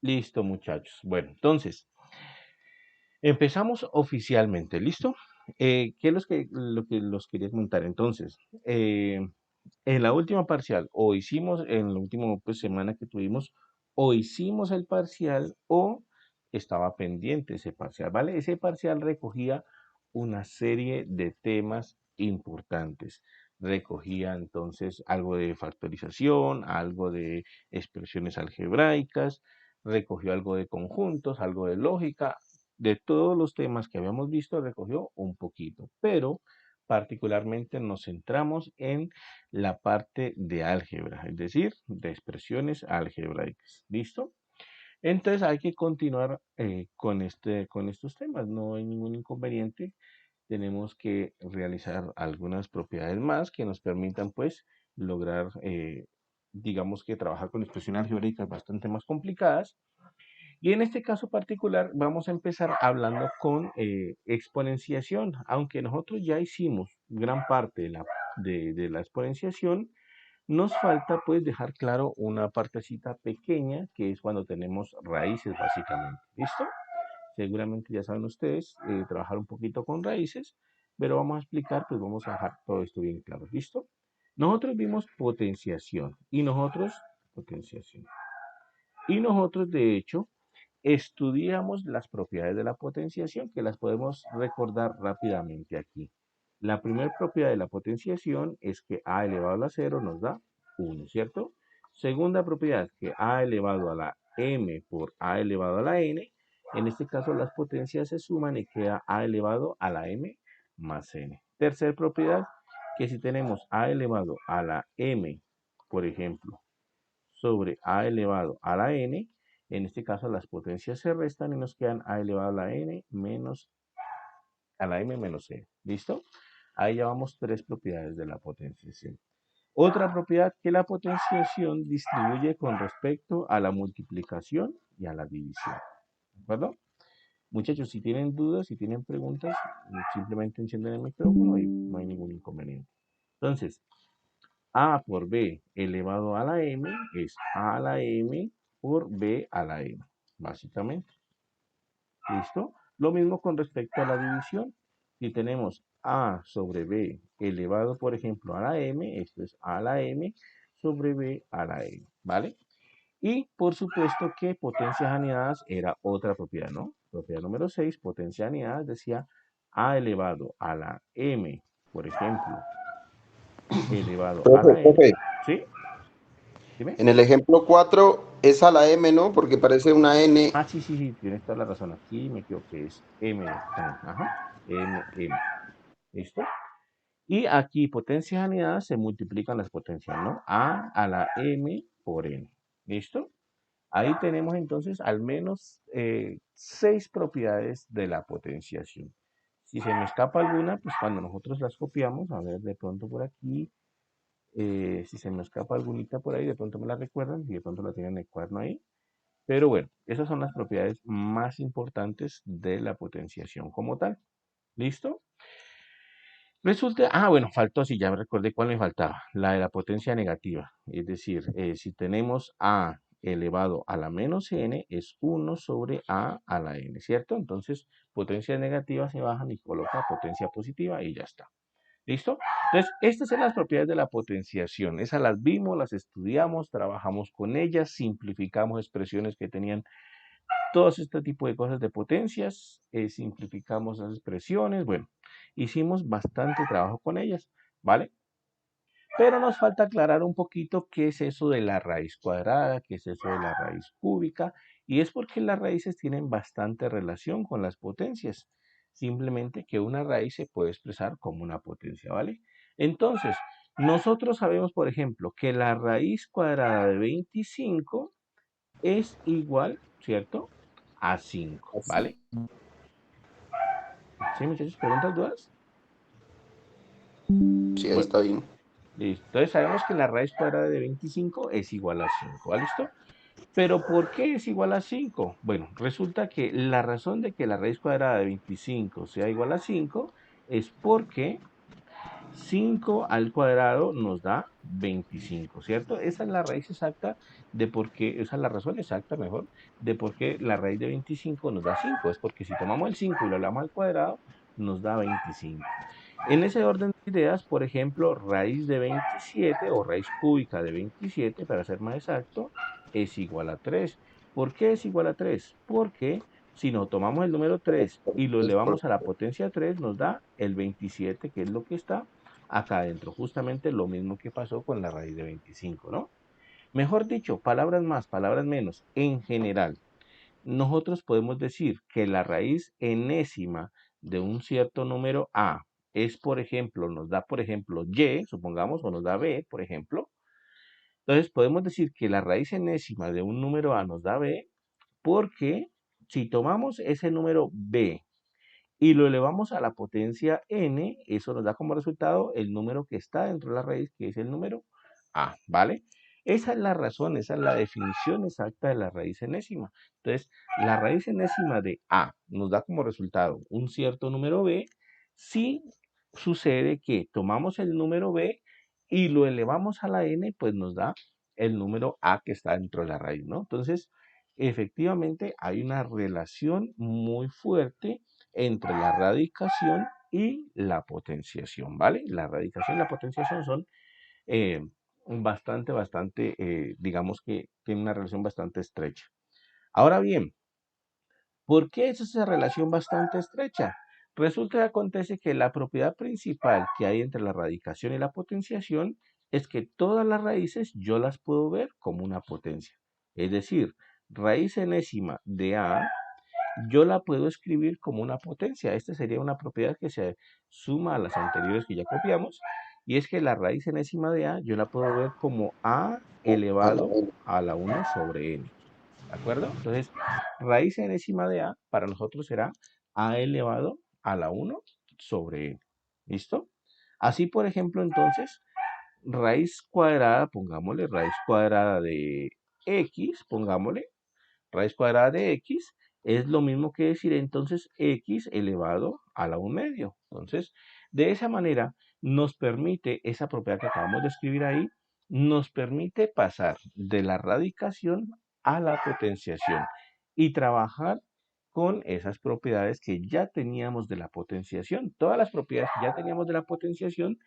Listo, muchachos. Bueno, entonces, empezamos oficialmente, ¿listo? ¿Qué es lo que los quería montar? Entonces, en la última parcial, o hicimos, en la última pues, semana que tuvimos, o hicimos el parcial o estaba pendiente ese parcial, ¿vale? Ese parcial recogía una serie de temas importantes. Recogía entonces algo de factorización, algo de expresiones algebraicas, recogió algo de conjuntos, algo de lógica, de todos los temas que habíamos visto, recogió un poquito, pero particularmente nos centramos en la parte de álgebra, es decir, de expresiones algebraicas. ¿Listo? Entonces hay que continuar con estos temas, no hay ningún inconveniente. Tenemos que realizar algunas propiedades más que nos permitan pues lograr, digamos que trabajar con expresiones algebraicas bastante más complicadas. Y en este caso particular vamos a empezar hablando con exponenciación. Aunque nosotros ya hicimos gran parte de la exponenciación, nos falta pues dejar claro una partecita pequeña que es cuando tenemos raíces básicamente. ¿Listo? Seguramente ya saben ustedes trabajar un poquito con raíces, pero vamos a explicar, pues vamos a dejar todo esto bien claro. ¿Listo? Nosotros vimos potenciación. Y nosotros de hecho estudiamos las propiedades de la potenciación, que las podemos recordar rápidamente aquí. La primera propiedad de la potenciación es que a elevado a la 0 nos da 1, ¿cierto? Segunda propiedad, que a elevado a la m por a elevado a la n. En este caso las potencias se suman y queda a elevado a la m más n. Tercera propiedad, que si tenemos a elevado a la m, por ejemplo, sobre a elevado a la n, en este caso las potencias se restan y nos quedan a elevado a la n menos a la m menos n. ¿Listo? Ahí llevamos tres propiedades de la potenciación. Otra propiedad, que la potenciación distribuye con respecto a la multiplicación y a la división. ¿De acuerdo? Muchachos, si tienen dudas, si tienen preguntas, simplemente encienden el micrófono y no hay ningún inconveniente. Entonces, a por b elevado a la m es a la m por b a la m, básicamente. ¿Listo? Lo mismo con respecto a la división. Si tenemos a sobre b elevado, por ejemplo, a la m, esto es a la m sobre b a la m, ¿vale? Y por supuesto que potencias anidadas era otra propiedad, ¿no? Propiedad número 6, potencias anidadas decía a elevado a la m, por ejemplo, elevado a Profe, la n, profe, ¿sí? Dime. en el ejemplo 4 es a la M, ¿no? Porque parece una N. Ah, sí, sí, sí, tienes toda la razón. Aquí me equivoqué, es M. Ajá, M, M. ¿Listo? Y aquí potencias anidadas se multiplican las potencias, ¿no? A la M por N. ¿Listo? Ahí tenemos entonces al menos 6 propiedades de la potenciación. Si se me escapa alguna, pues cuando nosotros las copiamos, a ver, de pronto por aquí, si se me escapa alguna por ahí, de pronto me la recuerdan, y de pronto la tienen en el cuaderno ahí. Pero bueno, esas son las propiedades más importantes de la potenciación como tal. ¿Listo? Resulta, bueno, faltó, si ya me recordé cuál me faltaba, la de la potencia negativa. Es decir, si tenemos a elevado a la menos n, es 1 sobre a la n, ¿cierto? Entonces, potencias negativas se bajan y coloca potencia positiva y ya está. ¿Listo? Entonces, estas son las propiedades de la potenciación. Esas las vimos, las estudiamos, trabajamos con ellas, simplificamos expresiones que tenían todos este tipo de cosas de potencias, simplificamos las expresiones, bueno, hicimos bastante trabajo con ellas, ¿vale? Pero nos falta aclarar un poquito qué es eso de la raíz cuadrada, qué es eso de la raíz cúbica, y es porque las raíces tienen bastante relación con las potencias, simplemente que una raíz se puede expresar como una potencia, ¿vale? Entonces, nosotros sabemos, por ejemplo, que la raíz cuadrada de 25 es igual, ¿cierto? A 5, ¿vale? ¿Sí, muchachos? ¿Preguntas, dudas? Sí, ahí Bueno, está bien. listo. Entonces sabemos que la raíz cuadrada de 25 es igual a 5, ¿vale? ¿Listo? Pero ¿por qué es igual a 5? Bueno, resulta que la razón de que la raíz cuadrada de 25 sea igual a 5 es porque 5 al cuadrado nos da 25, ¿cierto? Esa es la raíz exacta de por qué, esa es la razón exacta, mejor, de por qué la raíz de 25 nos da 5. Es porque si tomamos el 5 y lo elevamos al cuadrado, nos da 25. En ese orden de ideas, por ejemplo, raíz de 27 o raíz cúbica de 27, para ser más exacto, es igual a 3. ¿Por qué es igual a 3? Porque si nos tomamos el número 3 y lo Es por- elevamos a la potencia 3, nos da el 27, que es lo que está acá adentro. Justamente lo mismo que pasó con la raíz de 25, ¿no? Mejor dicho, palabras más, palabras menos, en general, nosotros podemos decir que la raíz enésima de un cierto número A es, por ejemplo, nos da, por ejemplo, Y, supongamos, o nos da B, por ejemplo. Entonces podemos decir que la raíz enésima de un número A nos da B porque si tomamos ese número B y lo elevamos a la potencia n, eso nos da como resultado el número que está dentro de la raíz, que es el número a, ¿vale? Esa es la razón, esa es la definición exacta de la raíz enésima. Entonces, la raíz enésima de a nos da como resultado un cierto número b si sucede que tomamos el número b y lo elevamos a la n, pues nos da el número a que está dentro de la raíz, ¿no? Entonces, efectivamente hay una relación muy fuerte entre la radicación y la potenciación, ¿vale? La radicación y la potenciación son eh, digamos que tienen una relación bastante estrecha. Ahora bien, ¿por qué es esa relación bastante estrecha? Resulta que acontece que la propiedad principal que hay entre la radicación y la potenciación es que todas las raíces yo las puedo ver como una potencia. Es decir, raíz enésima de A yo la puedo escribir como una potencia. Esta sería una propiedad que se suma a las anteriores que ya copiamos. Y es que la raíz enésima de A yo la puedo ver como A a la elevado N. a la 1 sobre n. ¿De acuerdo? Entonces, raíz enésima de A para nosotros será A elevado a la 1 sobre n. ¿Listo? Así, por ejemplo, entonces, raíz cuadrada, pongámosle raíz cuadrada de x, pongámosle raíz cuadrada de x es lo mismo que decir entonces x elevado a la 1 medio. Entonces, de esa manera nos permite, esa propiedad que acabamos de escribir ahí, nos permite pasar de la radicación a la potenciación y trabajar con esas propiedades que ya teníamos de la potenciación. Todas las propiedades que ya teníamos de la potenciación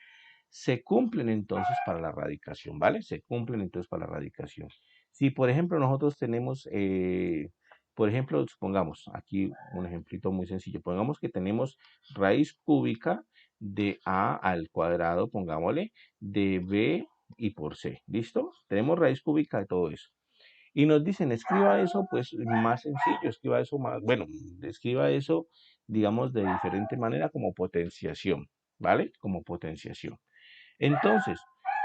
se cumplen entonces para la radicación, ¿vale? Se cumplen entonces para la radicación. Si, por ejemplo, nosotros tenemos, por ejemplo, supongamos, aquí un ejemplito muy sencillo, pongamos que tenemos raíz cúbica de a al cuadrado, pongámosle, de b y por c, ¿listo? Tenemos raíz cúbica de todo eso. Y nos dicen, escriba eso, pues más sencillo, escriba eso más, bueno, escriba eso, digamos, de diferente manera como potenciación, ¿vale? Como potenciación. Entonces,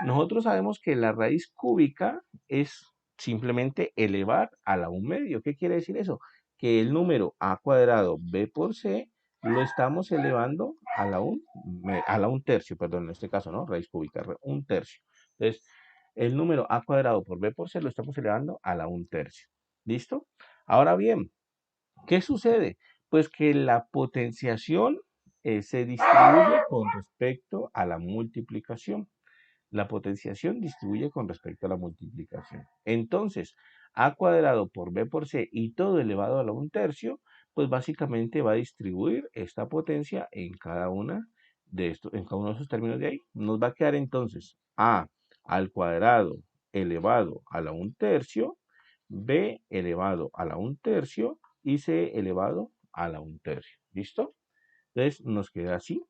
nosotros sabemos que la raíz cúbica es simplemente elevar a la 1 medio. ¿Qué quiere decir eso? Que el número a cuadrado b por c lo estamos elevando a a la 1 tercio, perdón, en este caso, ¿no? Raíz cúbica, 1 tercio. Entonces, el número a cuadrado por b por c lo estamos elevando a la 1 tercio. ¿Listo? Ahora bien, ¿qué sucede? Pues que la potenciación se distribuye con respecto a la multiplicación. La potenciación distribuye con respecto a la multiplicación. Entonces, a cuadrado por b por c y todo elevado a la 1 tercio, pues básicamente va a distribuir esta potencia en cada una de estos, en cada uno de esos términos de ahí. Nos va a quedar entonces a al cuadrado elevado a la 1 tercio, b elevado a la 1 tercio y c elevado a la 1 tercio. ¿Listo? Entonces nos queda así.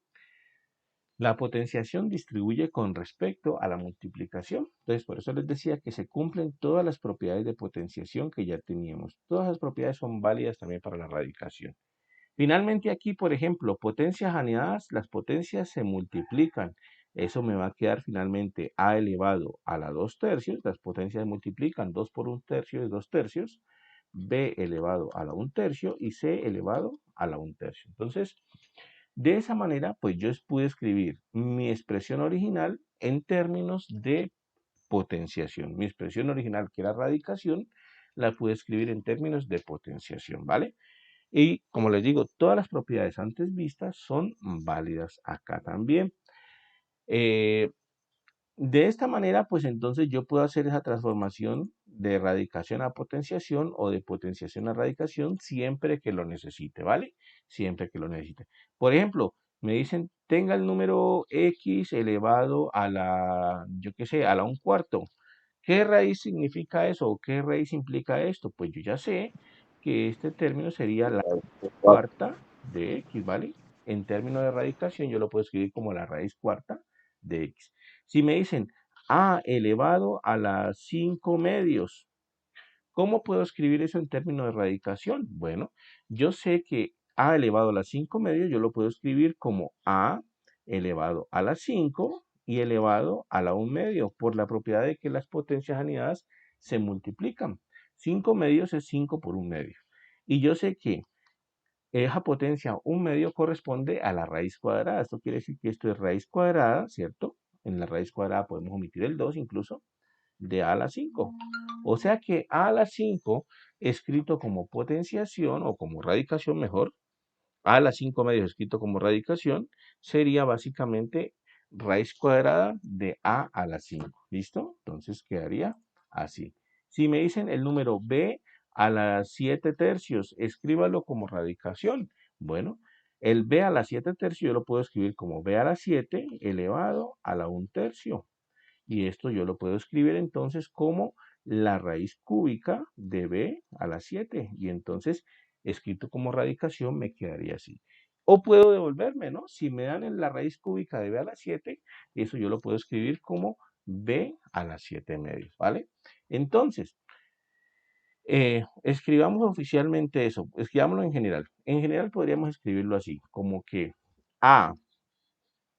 La potenciación distribuye con respecto a la multiplicación. Entonces, por eso les decía que se cumplen todas las propiedades de potenciación que ya teníamos. Todas las propiedades son válidas también para la radicación. Finalmente aquí, por ejemplo, potencias anidadas, las potencias se multiplican. Eso me va a quedar finalmente a elevado a la 2 tercios. Las potencias se multiplican. 2 por 1 tercio es 2 tercios. B elevado a la 1 tercio y C elevado a la 1 tercio. Entonces, de esa manera, pues yo pude escribir mi expresión original en términos de potenciación. Mi expresión original, que era radicación, la pude escribir en términos de potenciación, ¿vale? Y como les digo, todas las propiedades antes vistas son válidas acá también. Eh, de esta manera, pues entonces yo puedo hacer esa transformación de radicación a potenciación o de potenciación a radicación siempre que lo necesite, ¿vale? Siempre que lo necesite. Por ejemplo, me dicen, tenga el número x elevado a la, yo qué sé, a la un cuarto. ¿Qué raíz significa eso? ¿O qué raíz implica esto? Pues yo ya sé que este término sería la cuarta de x, ¿vale? En términos de radicación, yo lo puedo escribir como la raíz cuarta de x. Si me dicen a elevado a las 5 medios, ¿cómo puedo escribir eso en términos de radicación? Bueno, yo sé que a elevado a las 5 medios, yo lo puedo escribir como a elevado a las 5 y elevado a la 1 medio, por la propiedad de que las potencias anidadas se multiplican. 5 medios es 5 por 1 medio. Y yo sé que esa potencia, un medio, corresponde a la raíz cuadrada. Esto quiere decir que esto es raíz cuadrada, ¿cierto? En la raíz cuadrada podemos omitir el 2 incluso, de a a la 5. O sea que a la 5, escrito como potenciación o como radicación mejor, a la 5 medios escrito como radicación, sería básicamente raíz cuadrada de a la 5. ¿Listo? Entonces quedaría así. Si me dicen el número b a las 7 tercios, escríbalo como radicación. Bueno, el b a las 7 tercios yo lo puedo escribir como b a la 7 elevado a la 1 tercio. Y esto yo lo puedo escribir entonces como la raíz cúbica de b a la 7. Y entonces, escrito como radicación, me quedaría así. O puedo devolverme, ¿no? Si me dan en la raíz cúbica de b a la 7, eso yo lo puedo escribir como b a la 7 medios, ¿vale? Entonces, escribamos oficialmente eso, escribámoslo en general. En general podríamos escribirlo así, como que a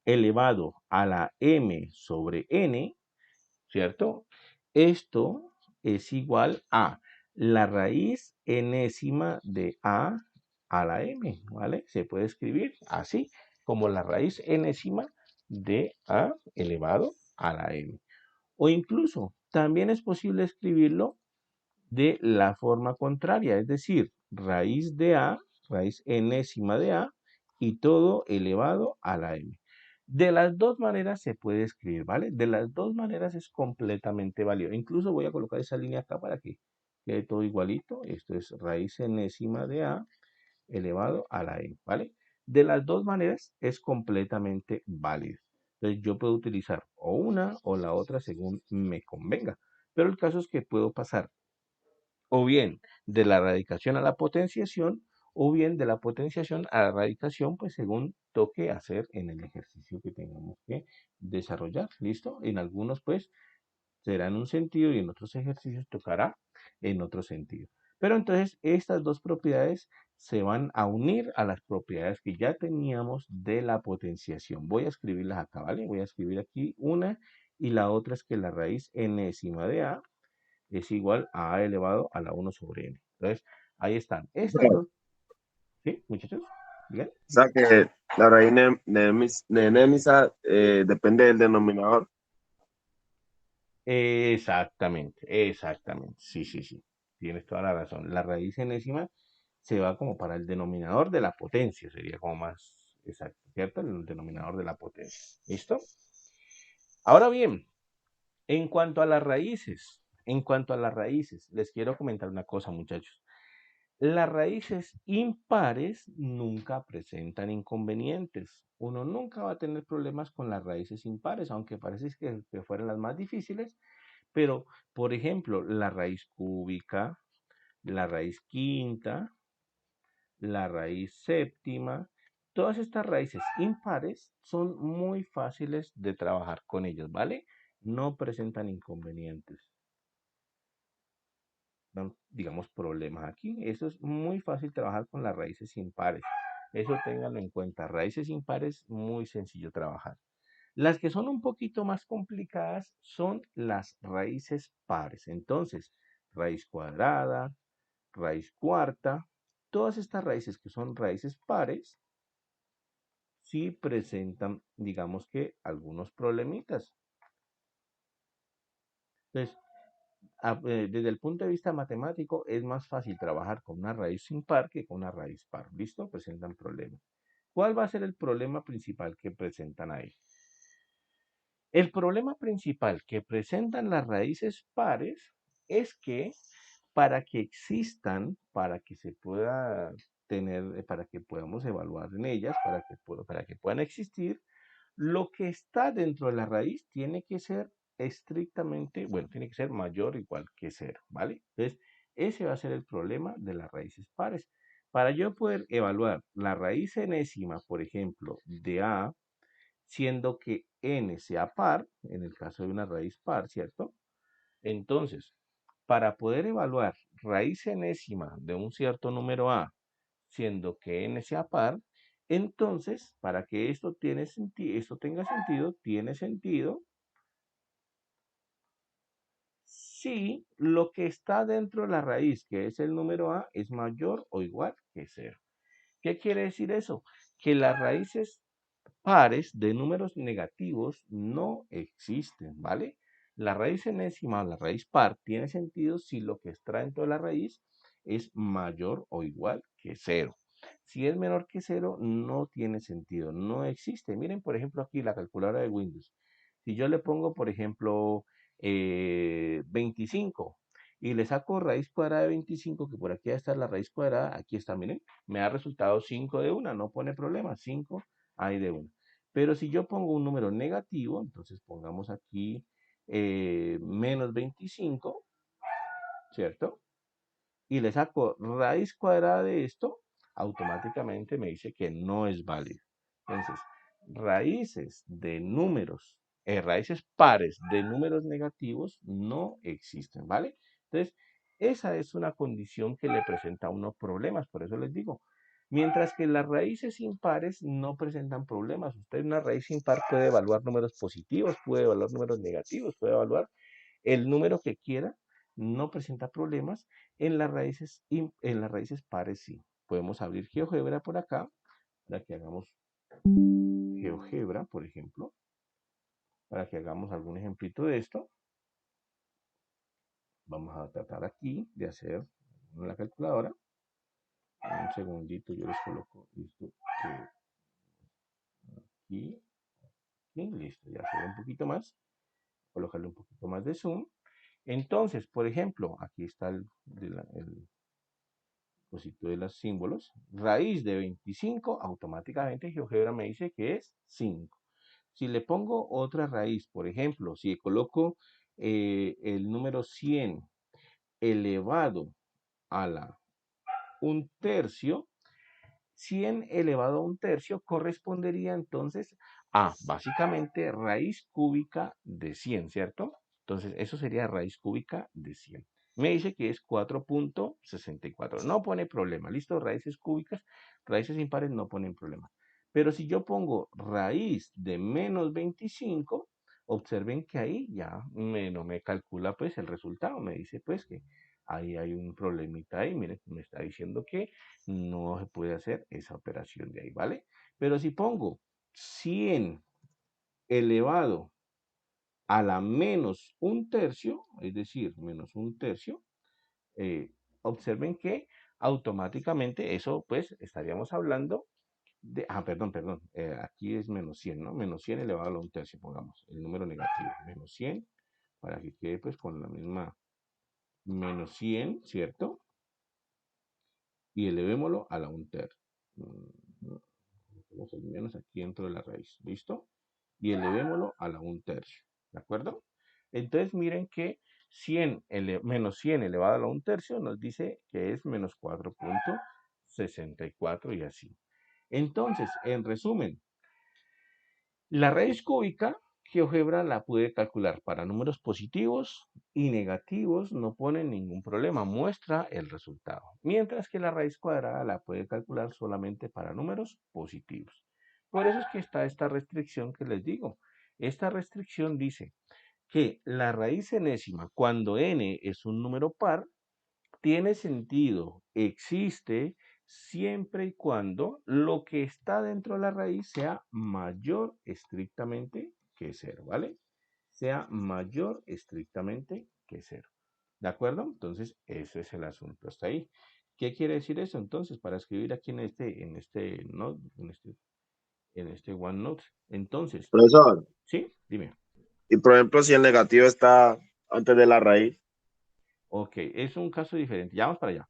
elevado a la m sobre n, ¿cierto? Esto es igual a la raíz enésima de a la m, ¿vale? Se puede escribir así, como la raíz enésima de a elevado a la m. O incluso, también es posible escribirlo de la forma contraria, es decir, raíz de a, raíz enésima de a, y todo elevado a la m. De las dos maneras se puede escribir, ¿vale? De las dos maneras es completamente válido. Incluso voy a colocar esa línea acá para que quede todo igualito. Esto es raíz enésima de a elevado a la m, ¿vale? De las dos maneras es completamente válido. Entonces yo puedo utilizar o una o la otra según me convenga. Pero el caso es que puedo pasar o bien de la radicación a la potenciación, o bien de la potenciación a la radicación, pues según toque hacer en el ejercicio que tengamos que desarrollar. ¿Listo? En algunos, pues, será en un sentido y en otros ejercicios tocará en otro sentido. Pero entonces estas dos propiedades se van a unir a las propiedades que ya teníamos de la potenciación. Voy a escribirlas acá, ¿vale? Voy a escribir aquí una y la otra es que la raíz enésima de a es igual a elevado a la 1 sobre n. Entonces, ahí están. Estas O dos, ¿sí, muchachos? Bien. sea que la raíz nemisa depende del denominador. Exactamente, exactamente. Sí, sí, sí. Tienes toda la razón. La raíz enésima se va como para el denominador de la potencia, sería como más exacto, ¿cierto? El denominador de la potencia. ¿Listo? Ahora bien, en cuanto a las raíces, les quiero comentar una cosa, muchachos. Las raíces impares nunca presentan inconvenientes. Uno nunca va a tener problemas con las raíces impares, aunque parece que fueran las más difíciles, pero, por ejemplo, la raíz cúbica, la raíz quinta, la raíz séptima, todas estas raíces impares son muy fáciles de trabajar con ellas, ¿vale? No presentan inconvenientes, digamos, problemas aquí. Eso es muy fácil trabajar con las raíces impares. Eso ténganlo en cuenta. Raíces impares, muy sencillo trabajar. Las que son un poquito más complicadas son las raíces pares. Entonces, raíz cuadrada, raíz cuarta, todas estas raíces que son raíces pares, sí presentan, digamos que, algunos problemitas. Entonces, desde el punto de vista matemático, es más fácil trabajar con una raíz impar que con una raíz par. ¿Listo? Presentan problemas. ¿Cuál va a ser el problema principal que presentan ahí? El problema principal que presentan las raíces pares es que para que existan, para que se pueda tener, para que podamos evaluar en ellas, para que puedan existir, lo que está dentro de la raíz tiene que ser estrictamente, bueno, tiene que ser mayor o igual que cero, ¿vale? Entonces, ese va a ser el problema de las raíces pares. Para yo poder evaluar la raíz enésima, por ejemplo, de A, siendo que n sea par, en el caso de una raíz par, ¿cierto? Entonces, para poder evaluar raíz enésima de un cierto número A, siendo que n sea par, entonces, para que esto tenga sentido, tiene sentido si lo que está dentro de la raíz, que es el número A, es mayor o igual que cero. ¿Qué quiere decir eso? Que las raíces pares de números negativos no existen, ¿vale? La raíz enésima, la raíz par, tiene sentido si lo que está dentro de la raíz es mayor o igual que cero. Si es menor que cero, no tiene sentido, no existe. Miren, por ejemplo, aquí la calculadora de Windows. Si yo le pongo, por ejemplo, 25 y le saco raíz cuadrada de 25, que por aquí está la raíz cuadrada, aquí está, miren, me ha resultado 5 de una, no pone problema, 5 hay de una. Pero si yo pongo un número negativo, entonces pongamos aquí menos 25, ¿cierto? Y le saco raíz cuadrada de esto, automáticamente me dice que no es válido. Entonces, raíces pares de números negativos no existen, ¿vale? Entonces, esa es una condición que le presenta a uno problemas, por eso les digo. Mientras que las raíces impares no presentan problemas. Usted una raíz impar puede evaluar números positivos, puede evaluar números negativos, puede evaluar el número que quiera, no presenta problemas. En las raíces pares sí. Podemos abrir GeoGebra por acá para que hagamos GeoGebra, por ejemplo, para que hagamos algún ejemplito de esto. Vamos a tratar aquí de hacer en la calculadora. Un segundito, yo les coloco esto aquí, aquí, listo, ya se ve un poquito más. Colocarle un poquito más de zoom. Entonces, por ejemplo, aquí está el cosito de los símbolos. Raíz de 25, automáticamente GeoGebra me dice que es 5. Si le pongo otra raíz, por ejemplo, si coloco el número 100 elevado a la 1/3, 100 elevado a 1/3 correspondería entonces a básicamente raíz cúbica de 100, ¿cierto? Entonces, eso sería raíz cúbica de 100. Me dice que es 4.64. No pone problema. ¿Listo? Raíces cúbicas, raíces impares no ponen problema. Pero si yo pongo raíz de menos 25, observen que ahí ya no me calcula pues el resultado. Me dice pues que ahí hay un problemita ahí. Miren, me está diciendo que no se puede hacer esa operación de ahí, ¿vale? Pero si pongo 100 elevado a la menos 1/3, es decir, menos 1/3, eh, observen que automáticamente eso, pues, estaríamos hablando de, perdón, aquí es menos 100, ¿no? Menos 100 elevado a la 1/3, pongamos, el número negativo, menos 100, para que quede, pues, con la misma, menos 100, ¿cierto? Y elevémoslo a la 1/3. Ponemos el menos aquí dentro de la raíz, ¿listo? Y elevémoslo a la 1/3, ¿de acuerdo? Entonces miren que menos 100 elevado a la 1/3 nos dice que es menos 4.64 y así. Entonces, en resumen, la raíz cúbica, GeoGebra la puede calcular para números positivos y negativos, no pone ningún problema, muestra el resultado. Mientras que la raíz cuadrada la puede calcular solamente para números positivos. Por eso es que está esta restricción que les digo. Esta restricción dice que la raíz enésima, cuando n es un número par, tiene sentido, existe siempre y cuando lo que está dentro de la raíz sea mayor estrictamente que cero, ¿vale? Sea mayor estrictamente que cero. ¿De acuerdo? Entonces, ese es el asunto hasta ahí. ¿Qué quiere decir eso? Entonces, para escribir aquí en este OneNote. Entonces, Profesor, ¿sí? Dime. Y por ejemplo, si el negativo está antes de la raíz, Ok, es un caso diferente. Ya vamos para allá.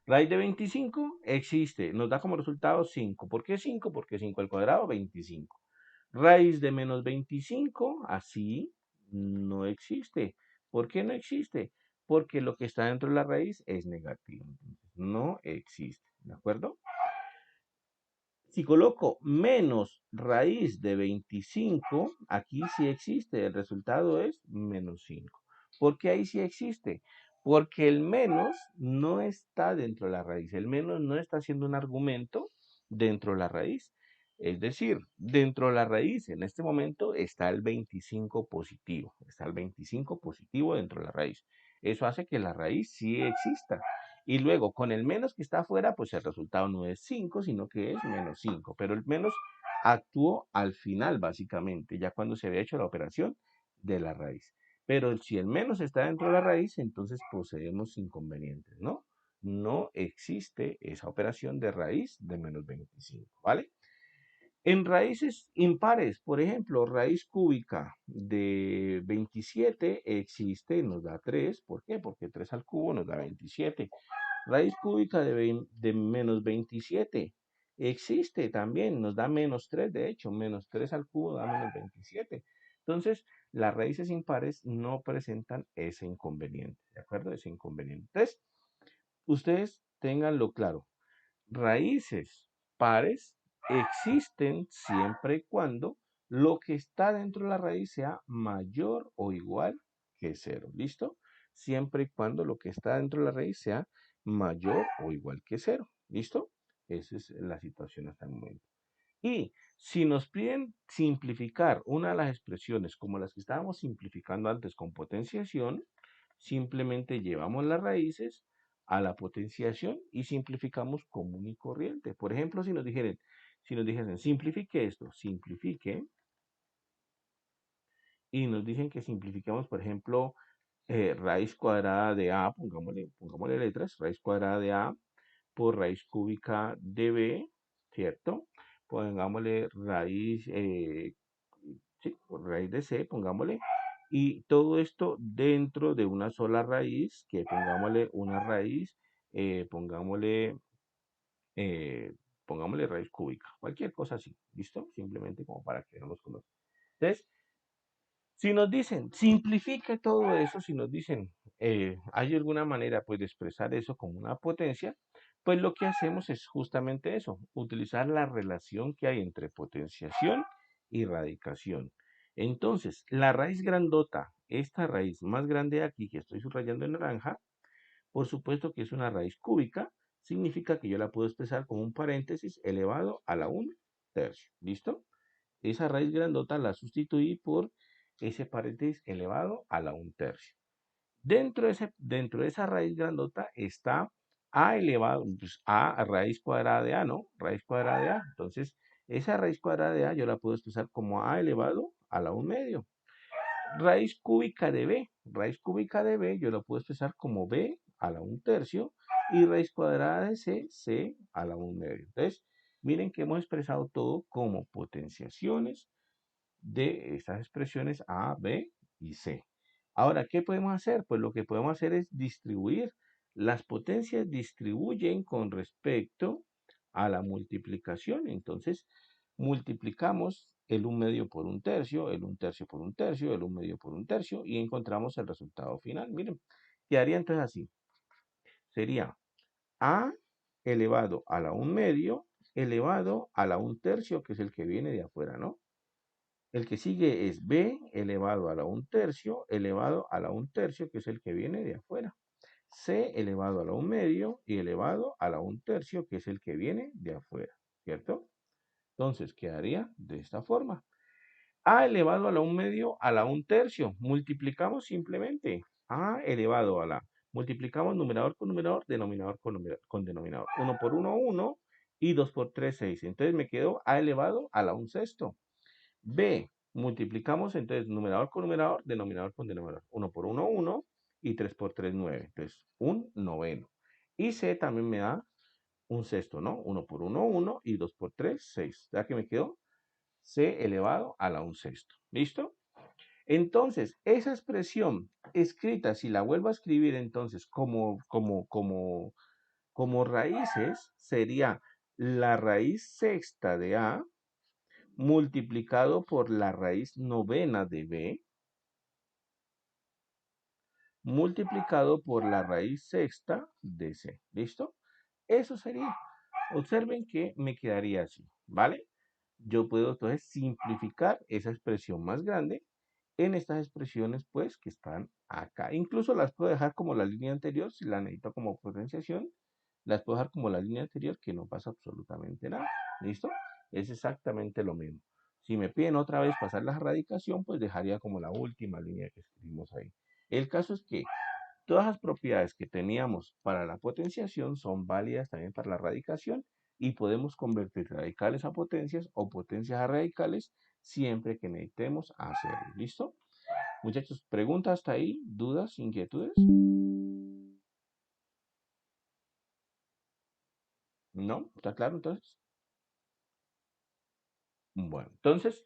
Raíz de 25 existe, nos da como resultado 5. ¿Por qué 5? Porque 5 al cuadrado, 25. Raíz de menos 25, así no existe. ¿Por qué no existe? Porque lo que está dentro de la raíz es negativo. Entonces, no existe. ¿De acuerdo? Si coloco menos raíz de 25, aquí sí existe. El resultado es menos 5. ¿Por qué ahí sí existe? Porque el menos no está dentro de la raíz. El menos no está haciendo un argumento dentro de la raíz. Es decir, dentro de la raíz en este momento está el 25 positivo. Está el 25 positivo dentro de la raíz. Eso hace que la raíz sí exista. Y luego, con el menos que está afuera, pues el resultado no es 5, sino que es menos 5. Pero el menos actuó al final, básicamente, ya cuando se había hecho la operación de la raíz. Pero si el menos está dentro de la raíz, entonces poseemos inconvenientes, ¿no? No existe esa operación de raíz de menos 25, ¿vale? En raíces impares, por ejemplo, raíz cúbica de 27 existe, nos da 3. ¿Por qué? Porque 3 al cubo nos da 27. Raíz cúbica de menos 27 existe también, nos da menos 3, de hecho, menos 3 al cubo da menos 27. Entonces, las raíces impares no presentan ese inconveniente, ¿de acuerdo? Ese inconveniente. Entonces, ustedes tenganlo claro. Raíces pares existen siempre y cuando lo que está dentro de la raíz sea mayor o igual que cero. ¿Listo? Siempre y cuando lo que está dentro de la raíz sea mayor o igual que cero. ¿Listo? Esa es la situación hasta el momento. Y si nos piden simplificar una de las expresiones como las que estábamos simplificando antes con potenciación, simplemente llevamos las raíces a la potenciación y simplificamos común y corriente. Por ejemplo, si nos dijesen simplifique esto, simplifique, y nos dicen que simplifiquemos, por ejemplo, raíz cuadrada de A, pongámosle letras, raíz cuadrada de A por raíz cúbica de B, ¿cierto? Pongámosle raíz, sí, por raíz de C, pongámosle, y todo esto dentro de una sola raíz, que pongámosle una raíz, pongámosle, eh, pongámosle raíz cúbica, cualquier cosa así, ¿listo? Simplemente como para que no los conozcan. Entonces, si nos dicen, simplifique todo eso, si nos dicen, hay alguna manera pues de expresar eso como una potencia, pues lo que hacemos es justamente eso, utilizar la relación que hay entre potenciación y radicación. Entonces, la raíz grandota, esta raíz más grande de aquí que estoy subrayando en naranja, por supuesto que es una raíz cúbica, significa que yo la puedo expresar como un paréntesis elevado a la 1/3. ¿Listo? Esa raíz grandota la sustituí por ese paréntesis elevado a la 1/3. Dentro de esa raíz grandota está a elevado, pues a raíz cuadrada de a, ¿no? Raíz cuadrada de a. Entonces, esa raíz cuadrada de a yo la puedo expresar como a elevado a la 1/2. Raíz cúbica de b. Raíz cúbica de b yo la puedo expresar como b a la 1/3. Y raíz cuadrada de c a la 1/2. Entonces, miren que hemos expresado todo como potenciaciones de estas expresiones A, B y C. Ahora, ¿qué podemos hacer? Pues lo que podemos hacer es distribuir. Las potencias distribuyen con respecto a la multiplicación. Entonces, multiplicamos el 1/2 por 1/3, el 1/3 por 1/3, el 1/2 por 1/3 y encontramos el resultado final. Miren, quedaría entonces así. Sería A elevado a la 1/2 elevado a la 1/3, que es el que viene de afuera, ¿no? El que sigue es b elevado a la 1/3 elevado a la 1/3, que es el que viene de afuera. C elevado a la 1/2 y elevado a la 1/3, que es el que viene de afuera, ¿cierto? Entonces quedaría de esta forma. A elevado a la 1/2 a la 1/3. Multiplicamos simplemente. A elevado a la... Multiplicamos numerador con numerador, denominador con denominador. 1 por 1, 1 y 2 por 3, 6. Entonces me quedó a elevado a la 1/6. B, multiplicamos entonces numerador con numerador, denominador con denominador. 1 por 1, 1 y 3 por 3, 9. Entonces, un noveno. Y C también me da un sexto, ¿no? 1 por 1, 1 y 2 por 3, 6. ¿Ya que me quedó? C elevado a la 1/6. ¿Listo? Entonces, esa expresión escrita, si la vuelvo a escribir entonces como raíces, sería la raíz sexta de A multiplicado por la raíz novena de B multiplicado por la raíz sexta de C. ¿Listo? Eso sería. Observen que me quedaría así, ¿vale? Yo puedo entonces simplificar esa expresión más grande en estas expresiones, pues, que están acá. Incluso las puedo dejar como la línea anterior, si la necesito como potenciación, las puedo dejar como la línea anterior, que no pasa absolutamente nada. ¿Listo? Es exactamente lo mismo. Si me piden otra vez pasar la radicación, pues dejaría como la última línea que escribimos ahí. El caso es que todas las propiedades que teníamos para la potenciación son válidas también para la radicación y podemos convertir radicales a potencias o potencias a radicales siempre que necesitemos hacerlo. ¿Listo? Muchachos, ¿preguntas hasta ahí? ¿Dudas? ¿Inquietudes? ¿No? ¿Está claro entonces? Bueno, entonces,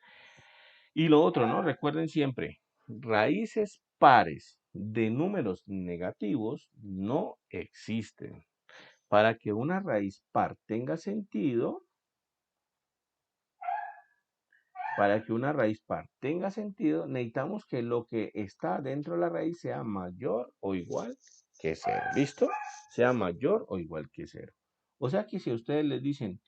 y lo otro, ¿no? Recuerden siempre, raíces pares de números negativos no existen. Para que una raíz par tenga sentido, necesitamos que lo que está dentro de la raíz sea mayor o igual que cero. ¿Listo? Sea mayor o igual que cero. O sea que si a ustedes les dicen,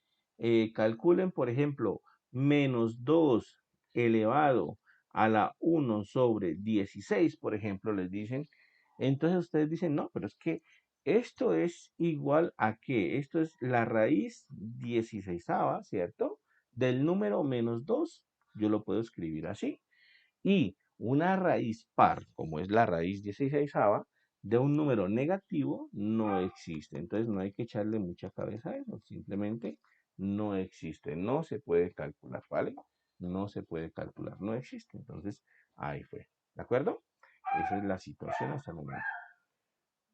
calculen, por ejemplo, menos 2 elevado a la 1 sobre 16, por ejemplo, les dicen, entonces ustedes dicen, no, pero es que esto es igual a qué? Esto es la raíz 16, ¿cierto? Del número menos 2 yo lo puedo escribir así. Y una raíz par, como es la raíz 16 de un número negativo, no existe. Entonces no hay que echarle mucha cabeza a eso. Simplemente no existe. No se puede calcular, ¿vale? No se puede calcular. No existe. Entonces ahí fue. ¿De acuerdo? Esa es la situación hasta el momento.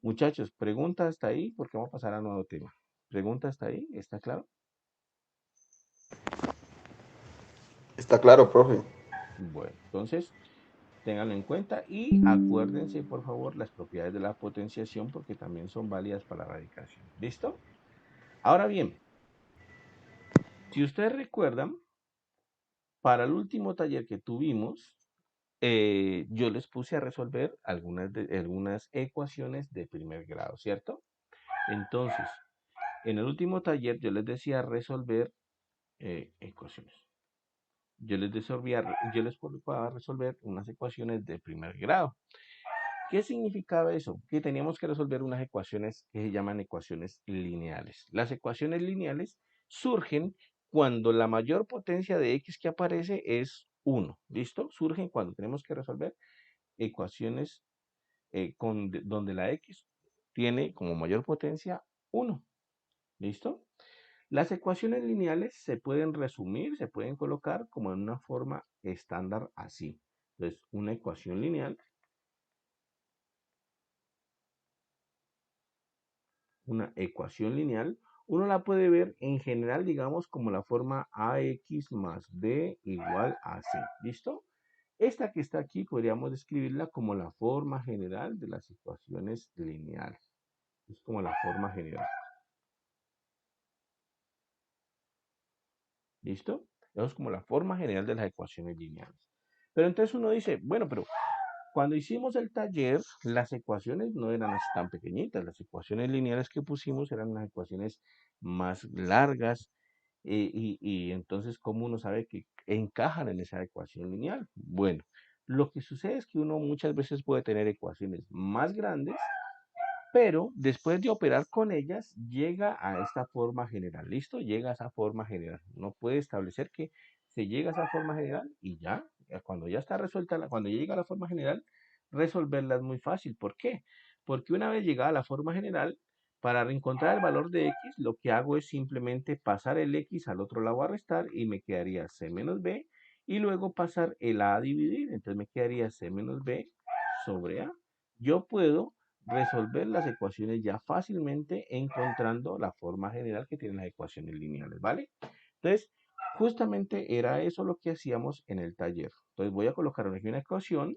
Muchachos, pregunta hasta ahí porque vamos a pasar a nuevo tema. ¿Pregunta hasta ahí? ¿Está claro? Está claro, profe. Bueno, entonces ténganlo en cuenta y acuérdense, por favor, las propiedades de la potenciación porque también son válidas para la radicación. ¿Listo? Ahora bien, si ustedes recuerdan, para el último taller que tuvimos, yo les puse a resolver algunas ecuaciones de primer grado, ¿cierto? Entonces, en el último taller yo les decía resolver ecuaciones. Yo les colocaba a resolver unas ecuaciones de primer grado. ¿Qué significaba eso? Que teníamos que resolver unas ecuaciones que se llaman ecuaciones lineales. Las ecuaciones lineales surgen cuando la mayor potencia de x que aparece es 1. ¿Listo? Surgen cuando tenemos que resolver ecuaciones donde la x tiene como mayor potencia 1. ¿Listo? Las ecuaciones lineales se pueden resumir, se pueden colocar como en una forma estándar así. Entonces, una ecuación lineal uno la puede ver en general, digamos, como la forma ax más b igual a c. ¿Listo? Esta que está aquí podríamos describirla como la forma general de las ecuaciones lineales. Es como la forma general. ¿Listo? Eso es como la forma general de las ecuaciones lineales. Pero entonces uno dice, bueno, pero cuando hicimos el taller, las ecuaciones no eran así tan pequeñitas. Las ecuaciones lineales que pusimos eran unas ecuaciones más largas. Y entonces, ¿cómo uno sabe que encajan en esa ecuación lineal? Bueno, lo que sucede es que uno muchas veces puede tener ecuaciones más grandes, pero después de operar con ellas, llega a esta forma general. ¿Listo? Llega a esa forma general. Uno puede establecer que se llega a esa forma general y ya, cuando ya está resuelta, cuando ya llega a la forma general, resolverla es muy fácil. ¿Por qué? Porque una vez llegada a la forma general, para encontrar el valor de x, lo que hago es simplemente pasar el x al otro lado a restar y me quedaría c menos b y luego pasar el a dividir. Entonces me quedaría c menos b sobre a. Yo puedo resolver las ecuaciones ya fácilmente encontrando la forma general que tienen las ecuaciones lineales, ¿vale? Entonces, Justamente era eso lo que hacíamos en el taller. Entonces voy a colocar aquí una ecuación,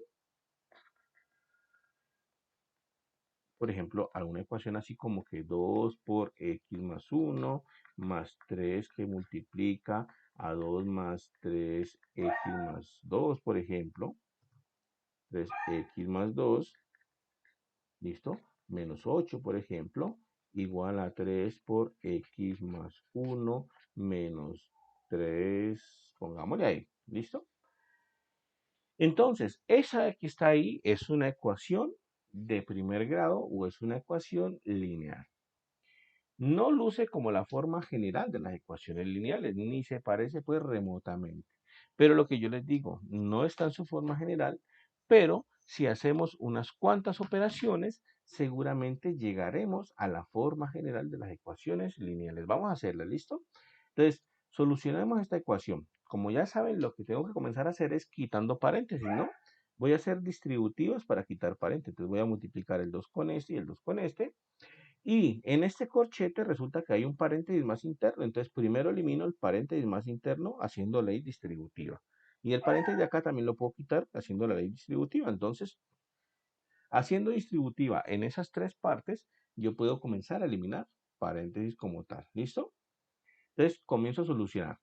por ejemplo, alguna ecuación así como que 2 por x más 1 más 3 que multiplica a 2 más 3x más 2, por ejemplo. 3x más 2, ¿listo? Menos 8, por ejemplo, igual a 3 por x más 1 menos 3, pongámosle ahí, ¿listo? Entonces, esa que está ahí es una ecuación de primer grado o es una ecuación lineal. No luce como la forma general de las ecuaciones lineales, ni se parece pues remotamente. Pero lo que yo les digo, no está en su forma general, pero si hacemos unas cuantas operaciones, seguramente llegaremos a la forma general de las ecuaciones lineales. Vamos a hacerla, ¿listo? Entonces, solucionemos esta ecuación. Como ya saben, lo que tengo que comenzar a hacer es quitando paréntesis, ¿no? Voy a hacer distributivas para quitar paréntesis. Entonces voy a multiplicar el 2 con este y el 2 con este. Y en este corchete resulta que hay un paréntesis más interno. Entonces primero elimino el paréntesis más interno haciendo ley distributiva. Y el paréntesis de acá también lo puedo quitar haciendo la ley distributiva. Entonces, haciendo distributiva en esas tres partes, yo puedo comenzar a eliminar paréntesis como tal. ¿Listo? Entonces comienzo a solucionar.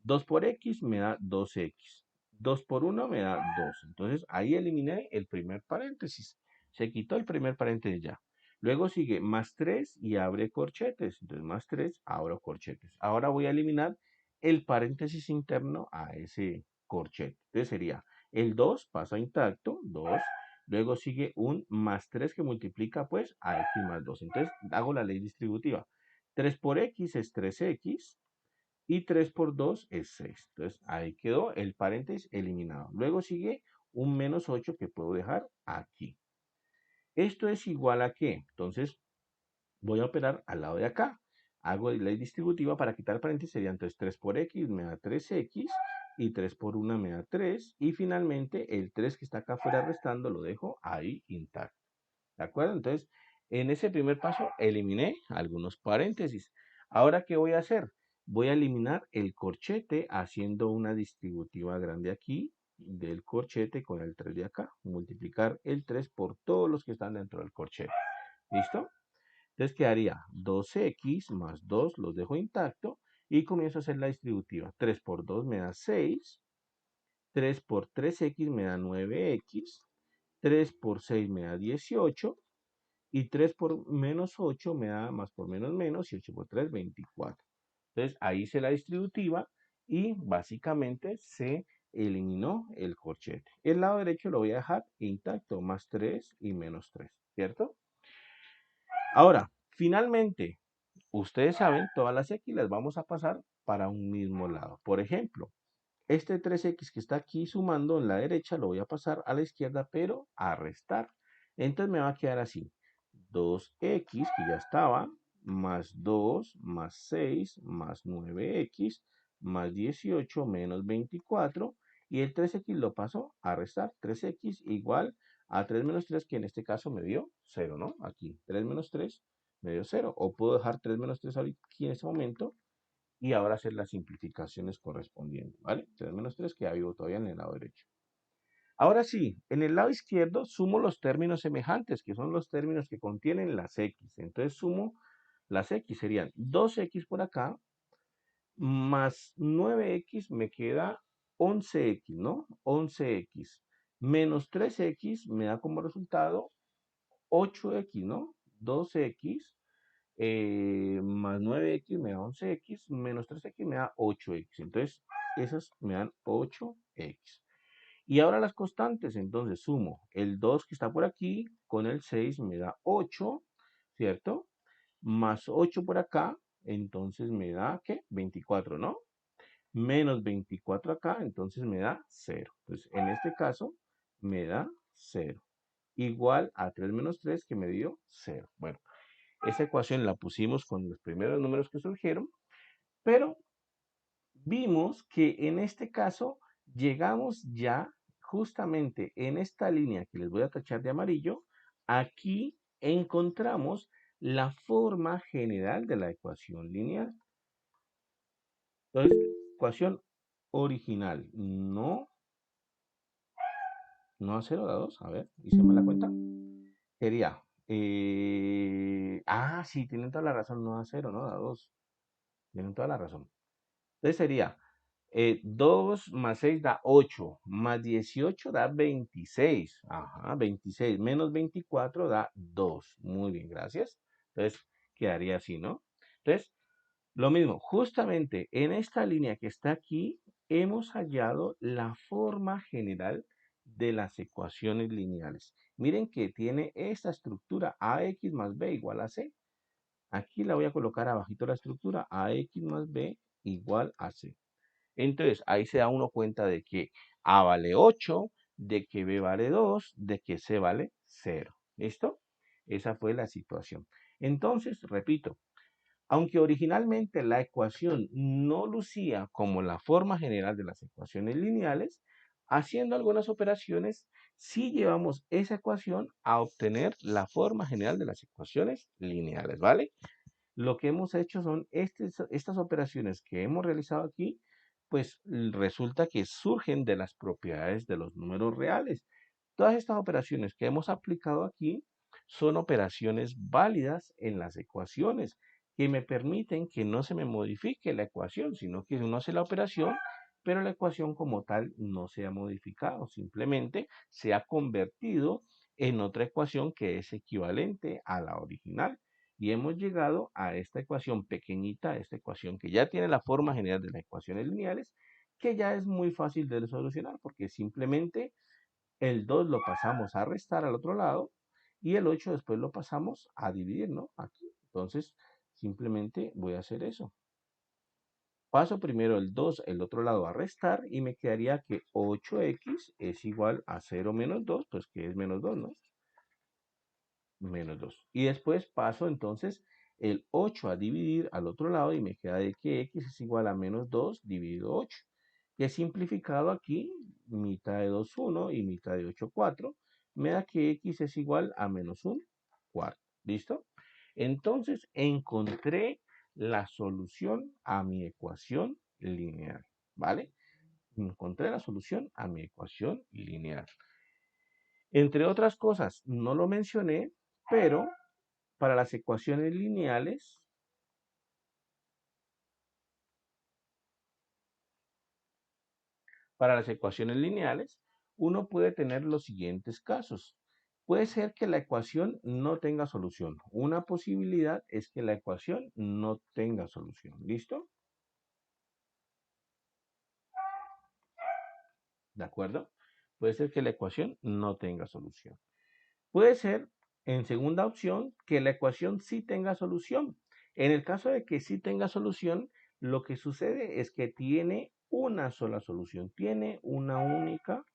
2 por x me da 2x. 2 por 1 me da 2. Entonces ahí eliminé el primer paréntesis. Se quitó el primer paréntesis ya. Luego sigue más 3 y abre corchetes. Entonces más 3, abro corchetes. Ahora voy a eliminar el paréntesis interno a ese corchete. Entonces sería el 2 pasa intacto, 2. Luego sigue un más 3 que multiplica pues a x más 2. Entonces hago la ley distributiva. 3 por x es 3x y 3 por 2 es 6. Entonces ahí quedó el paréntesis eliminado. Luego sigue un menos 8 que puedo dejar aquí. Esto es igual a ¿qué? Entonces voy a operar al lado de acá. Hago la ley distributiva para quitar paréntesis. Sería entonces 3 por x me da 3x y 3 por 1 me da 3. Y finalmente el 3 que está acá afuera restando lo dejo ahí intacto. ¿De acuerdo? Entonces, en ese primer paso eliminé algunos paréntesis. Ahora, ¿qué voy a hacer? Voy a eliminar el corchete haciendo una distributiva grande aquí del corchete con el 3 de acá. Multiplicar el 3 por todos los que están dentro del corchete. ¿Listo? Entonces quedaría 2x más 2, los dejo intacto y comienzo a hacer la distributiva. 3 por 2 me da 6. 3 por 3x me da 9x. 3 por 6 me da 18. Y 3 por menos 8 me da más por menos, y 8 por 3, 24. Entonces ahí hice la distributiva y básicamente se eliminó el corchete. El lado derecho lo voy a dejar intacto, más 3 y menos 3, ¿cierto? Ahora, finalmente, ustedes saben, todas las X las vamos a pasar para un mismo lado. Por ejemplo, este 3x que está aquí sumando en la derecha lo voy a pasar a la izquierda, pero a restar. Entonces me va a quedar así. 2x, que ya estaba, más 2, más 6, más 9x, más 18, menos 24. Y el 3x lo paso a restar. 3x igual a 3 menos 3, que en este caso me dio 0, ¿no? Aquí, 3 menos 3 me dio 0. O puedo dejar 3 menos 3 aquí en este momento y ahora hacer las simplificaciones correspondientes, ¿vale? 3 menos 3 queda vivo todavía en el lado derecho. Ahora sí, en el lado izquierdo sumo los términos semejantes, que son los términos que contienen las x. Entonces sumo las x, serían 2x por acá, más 9x me queda 11x, ¿no? 11x. Menos 3x me da como resultado 8x, ¿no? 2x más 9x me da 11x, menos 3x me da 8x. Entonces, esas me dan 8x. Y ahora las constantes, entonces sumo el 2 que está por aquí con el 6 me da 8, ¿cierto? Más 8 por acá, entonces me da, ¿qué? 24, ¿no? Menos 24 acá, entonces me da 0. Entonces, en este caso, me da 0. Igual a 3 menos 3 que me dio 0. Bueno, esa ecuación la pusimos con los primeros números que surgieron, pero vimos que en este caso llegamos ya justamente en esta línea que les voy a tachar de amarillo. Aquí encontramos la forma general de la ecuación lineal. Entonces, ecuación original, no a 0 da 2, a ver, hicimos la cuenta. Sería, sí, tienen toda la razón, no da 0, no da 2. Tienen toda la razón. Entonces sería 2 más 6 da 8, más 18 da 26. Ajá, 26 menos 24 da 2. Muy bien, gracias. Entonces quedaría así, ¿no? Entonces, lo mismo, justamente en esta línea que está aquí, hemos hallado la forma general de las ecuaciones lineales. Miren que tiene esta estructura ax más b igual a c. Aquí la voy a colocar abajito la estructura ax más b igual a c. Entonces, ahí se da uno cuenta de que A vale 8, de que B vale 2, de que C vale 0. ¿Listo? Esa fue la situación. Entonces, repito, aunque originalmente la ecuación no lucía como la forma general de las ecuaciones lineales, haciendo algunas operaciones, sí llevamos esa ecuación a obtener la forma general de las ecuaciones lineales, ¿vale? Lo que hemos hecho son estas operaciones que hemos realizado aquí, pues resulta que surgen de las propiedades de los números reales. Todas estas operaciones que hemos aplicado aquí son operaciones válidas en las ecuaciones que me permiten que no se me modifique la ecuación, sino que uno hace la operación, pero la ecuación como tal no se ha modificado, simplemente se ha convertido en otra ecuación que es equivalente a la original. Y hemos llegado a esta ecuación pequeñita, a esta ecuación que ya tiene la forma general de las ecuaciones lineales, que ya es muy fácil de solucionar, porque simplemente el 2 lo pasamos a restar al otro lado y el 8 después lo pasamos a dividir, ¿no? Aquí. Entonces, simplemente voy a hacer eso. Paso primero el 2 el otro lado a restar y me quedaría que 8x es igual a 0 menos 2, pues que es menos 2, ¿no? Menos 2. Y después paso entonces el 8 a dividir al otro lado y me queda de que x es igual a menos 2 dividido 8. Que simplificado aquí, mitad de 2, 1 y mitad de 8, 4, me da que x es igual a menos 1 cuarto. ¿Listo? Entonces encontré la solución a mi ecuación lineal. ¿Vale? Encontré la solución a mi ecuación lineal. Entre otras cosas, no lo mencioné, pero para las ecuaciones lineales, uno puede tener los siguientes casos. Puede ser que la ecuación no tenga solución. Una posibilidad es que la ecuación no tenga solución. ¿Listo? ¿De acuerdo? Puede ser que la ecuación no tenga solución. Puede ser, en segunda opción, que la ecuación sí tenga solución. En el caso de que sí tenga solución, lo que sucede es que tiene una sola solución, tiene una única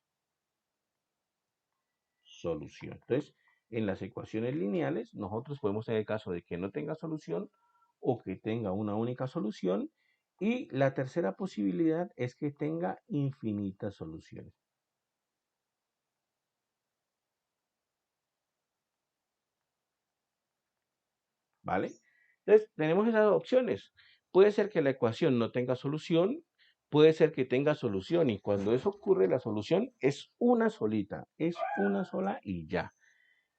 solución. Entonces, en las ecuaciones lineales, nosotros podemos tener el caso de que no tenga solución o que tenga una única solución. Y la tercera posibilidad es que tenga infinitas soluciones. ¿Vale? Entonces, tenemos esas opciones. Puede ser que la ecuación no tenga solución, puede ser que tenga solución y cuando eso ocurre, la solución es una solita, es una sola y ya.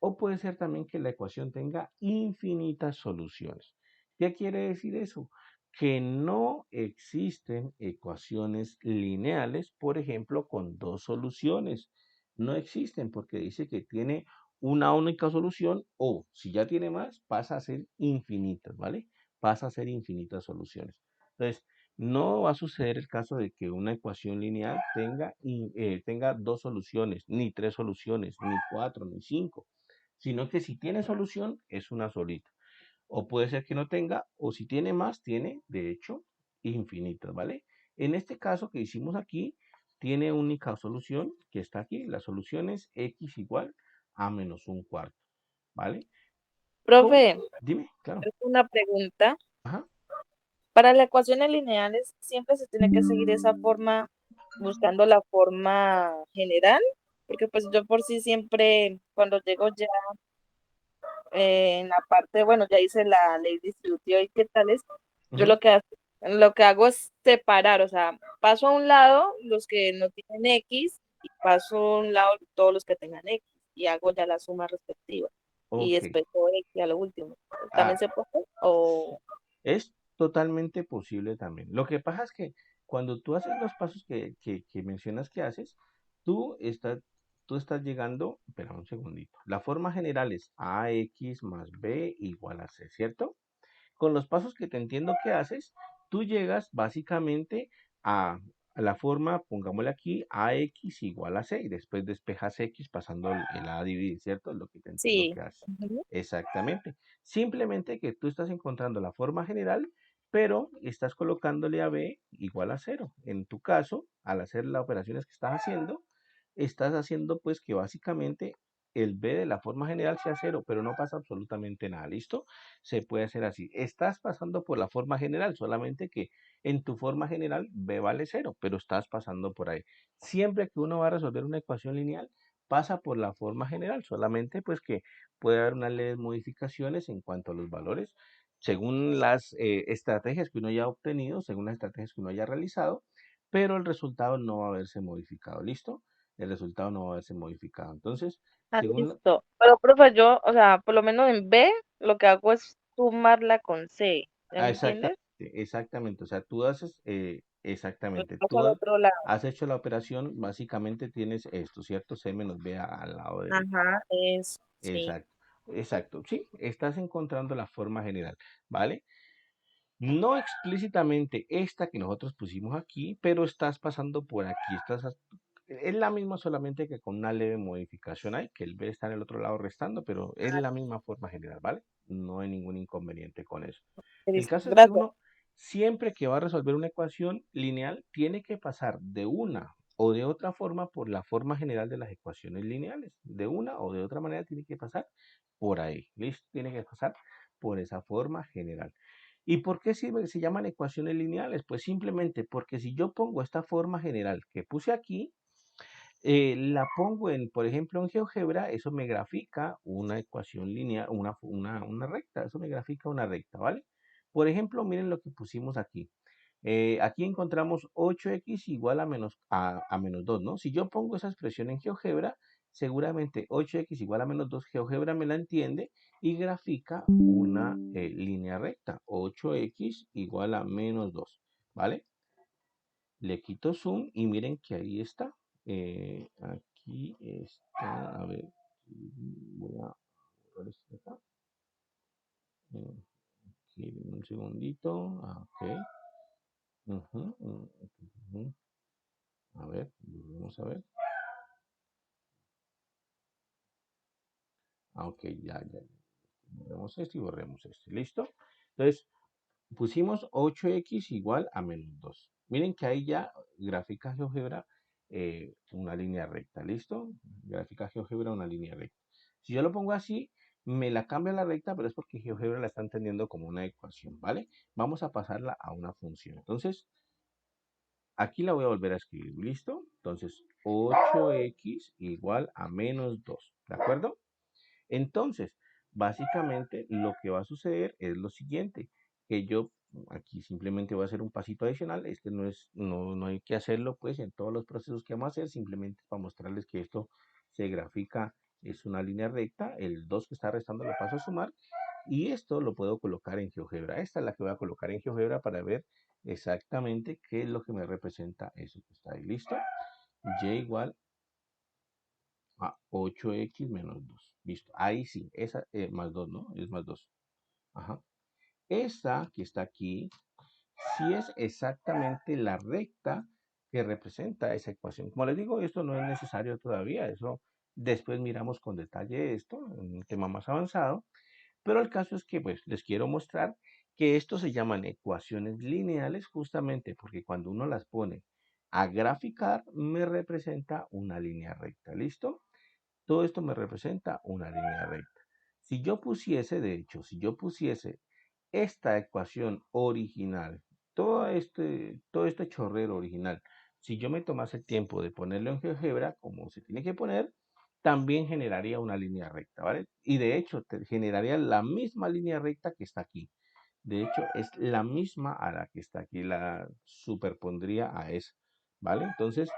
O puede ser también que la ecuación tenga infinitas soluciones. ¿Qué quiere decir eso? Que no existen ecuaciones lineales, por ejemplo, con dos soluciones. No existen porque dice que tiene una única solución o si ya tiene más, pasa a ser infinitas, ¿vale? Pasa a ser infinitas soluciones. Entonces, no va a suceder el caso de que una ecuación lineal tenga dos soluciones, ni tres soluciones, ni cuatro, ni cinco, sino que si tiene solución es una solita. O puede ser que no tenga, o si tiene más, tiene de hecho infinitas, ¿vale? En este caso que hicimos aquí, tiene única solución que está aquí. La solución es x igual a menos un cuarto, ¿vale? ¿Cómo? Profe, Dime, claro. es una pregunta. Ajá. Para las ecuaciones lineales, ¿siempre se tiene que seguir esa forma buscando la forma general? Porque pues yo por sí siempre, cuando llego ya en la parte, bueno, ya hice la ley distributiva y qué tal es, yo Ujú. lo que hago lo que hago es separar, o sea, paso a un lado los que no tienen X y paso a un lado todos los que tengan X y hago ya la suma respectiva. Y Ok. después todo X a lo último. ¿También Ah, se puede hacer? O es totalmente posible también. Lo que pasa es que cuando tú haces los pasos que mencionas que haces, tú estás, tú estás llegando, espera un segundito. La forma general es AX más B igual a C, ¿cierto? Con los pasos que te entiendo que haces, tú llegas básicamente a, a la forma, pongámosle aquí, AX igual a C y después despejas X pasando el A a dividir, ¿cierto? Es lo que te entiendo sí. que haces. Ujú. Exactamente. Simplemente que tú estás encontrando la forma general, pero estás colocándole a B igual a cero. En tu caso, al hacer las operaciones que estás haciendo pues que básicamente el B de la forma general sea cero, pero no pasa absolutamente nada. ¿Listo? Se puede hacer así. Estás pasando por la forma general, solamente que en tu forma general B vale cero, pero estás pasando por ahí. Siempre que uno va a resolver una ecuación lineal, pasa por la forma general, solamente pues que puede haber unas leves modificaciones en cuanto a los valores, según las estrategias que uno haya obtenido, según las estrategias que uno haya realizado, pero el resultado no va a haberse modificado. ¿Listo? El resultado no va a haberse modificado. Entonces, Ah, según listo. Pero, profe, yo, o sea, por lo menos en B, lo que hago es sumarla con C. ¿Ya me Exactamente, entiendes? exactamente. O sea, tú haces, Lo exactamente, paso al otro lado. has hecho la operación, básicamente tienes esto, ¿cierto? C menos B al lado derecho. Ajá, eso, sí. Exacto, exacto. Sí, estás encontrando la forma general, ¿vale? No explícitamente esta que nosotros pusimos aquí, pero estás pasando por aquí. Es la misma solamente que con una leve modificación ahí, que el B está en el otro lado restando, pero es Ah, la misma forma general, ¿vale? No hay ningún inconveniente con eso. El listo. caso es que Gracias. uno, siempre que va a resolver una ecuación lineal, tiene que pasar de una o de otra forma por la forma general de las ecuaciones lineales. De una o de otra manera tiene que pasar por ahí. ¿Listo? Tiene que pasar por esa forma general. ¿Y por qué se llaman ecuaciones lineales? Pues simplemente porque si yo pongo esta forma general que puse aquí, la pongo en, por ejemplo, en GeoGebra, eso me grafica una ecuación lineal, una recta, eso me grafica una recta, ¿vale? Por ejemplo, miren lo que pusimos aquí. Aquí encontramos 8x igual a menos 2, ¿no? Si yo pongo esa expresión en GeoGebra, seguramente 8x igual a menos 2, GeoGebra me la entiende y grafica una línea recta. 8x igual a menos 2, ¿vale? Le quito zoom y miren que ahí está. Aquí está, a ver, voy a borrar esto de acá. Aquí, un segundito. Ok. Ujú, ujú. A ver, vamos a ver. Ok, ya. Borremos esto y borremos esto. ¿Listo? Entonces, pusimos 8x igual a menos 2. Miren que ahí ya gráfica GeoGebra una línea recta. ¿Listo? Gráfica GeoGebra una línea recta. Si yo lo pongo así, me la cambia a la recta, pero es porque GeoGebra la está entendiendo como una ecuación, ¿vale? Vamos a pasarla a una función. Entonces, aquí la voy a volver a escribir. ¿Listo? Entonces, 8x igual a menos 2. ¿De acuerdo? Entonces, básicamente lo que va a suceder es lo siguiente, que yo aquí simplemente voy a hacer un pasito adicional, este no hay que hacerlo pues en todos los procesos que vamos a hacer, simplemente para mostrarles que esto se grafica, es una línea recta, el 2 que está restando lo paso a sumar y esto lo puedo colocar en GeoGebra. Esta es la que voy a colocar en GeoGebra para ver exactamente qué es lo que me representa eso que está ahí. ¿Listo? Y igual a 8x menos 2. Listo. Ahí sí, esa más 2, ¿no? Es más 2. Ajá. Esta que está aquí, sí es exactamente la recta que representa esa ecuación. Como les digo, esto no es necesario todavía. Eso después miramos con detalle esto, en un tema más avanzado. Pero el caso es que pues les quiero mostrar que esto se llaman ecuaciones lineales justamente porque cuando uno las pone a graficar me representa una línea recta. ¿Listo? Todo esto me representa una línea recta. Si yo pusiese, de hecho, si yo pusiese esta ecuación original, todo este chorrero original, si yo me tomase el tiempo de ponerlo en GeoGebra, como se tiene que poner, también generaría una línea recta, ¿vale? Y de hecho, te generaría la misma línea recta que está aquí. De hecho, es la misma a la que está aquí, la superpondría a esa, ¿vale? Entonces,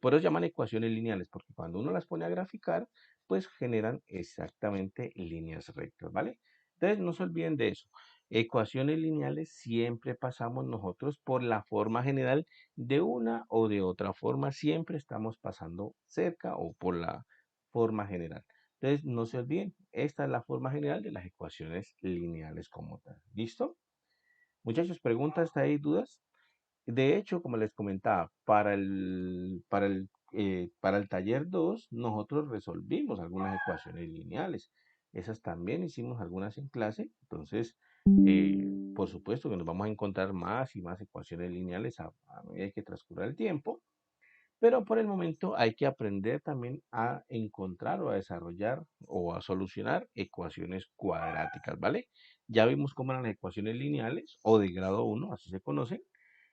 por eso llaman ecuaciones lineales, porque cuando uno las pone a graficar, pues generan exactamente líneas rectas, ¿vale? Entonces, no se olviden de eso. Ecuaciones lineales siempre pasamos nosotros por la forma general de una o de otra forma, siempre estamos pasando cerca o por la forma general. Entonces, no se olviden, esta es la forma general de las ecuaciones lineales como tal. ¿Listo? Muchachos, preguntas, ¿hasta ahí dudas? De hecho, como les comentaba, para el taller 2 nosotros resolvimos algunas ecuaciones lineales. Esas también hicimos algunas en clase. Entonces, por supuesto que nos vamos a encontrar más y más ecuaciones lineales a medida que transcurra el tiempo. Pero por el momento hay que aprender también a encontrar o a desarrollar o a solucionar ecuaciones cuadráticas, ¿vale? Ya vimos cómo eran las ecuaciones lineales o de grado 1, así se conocen.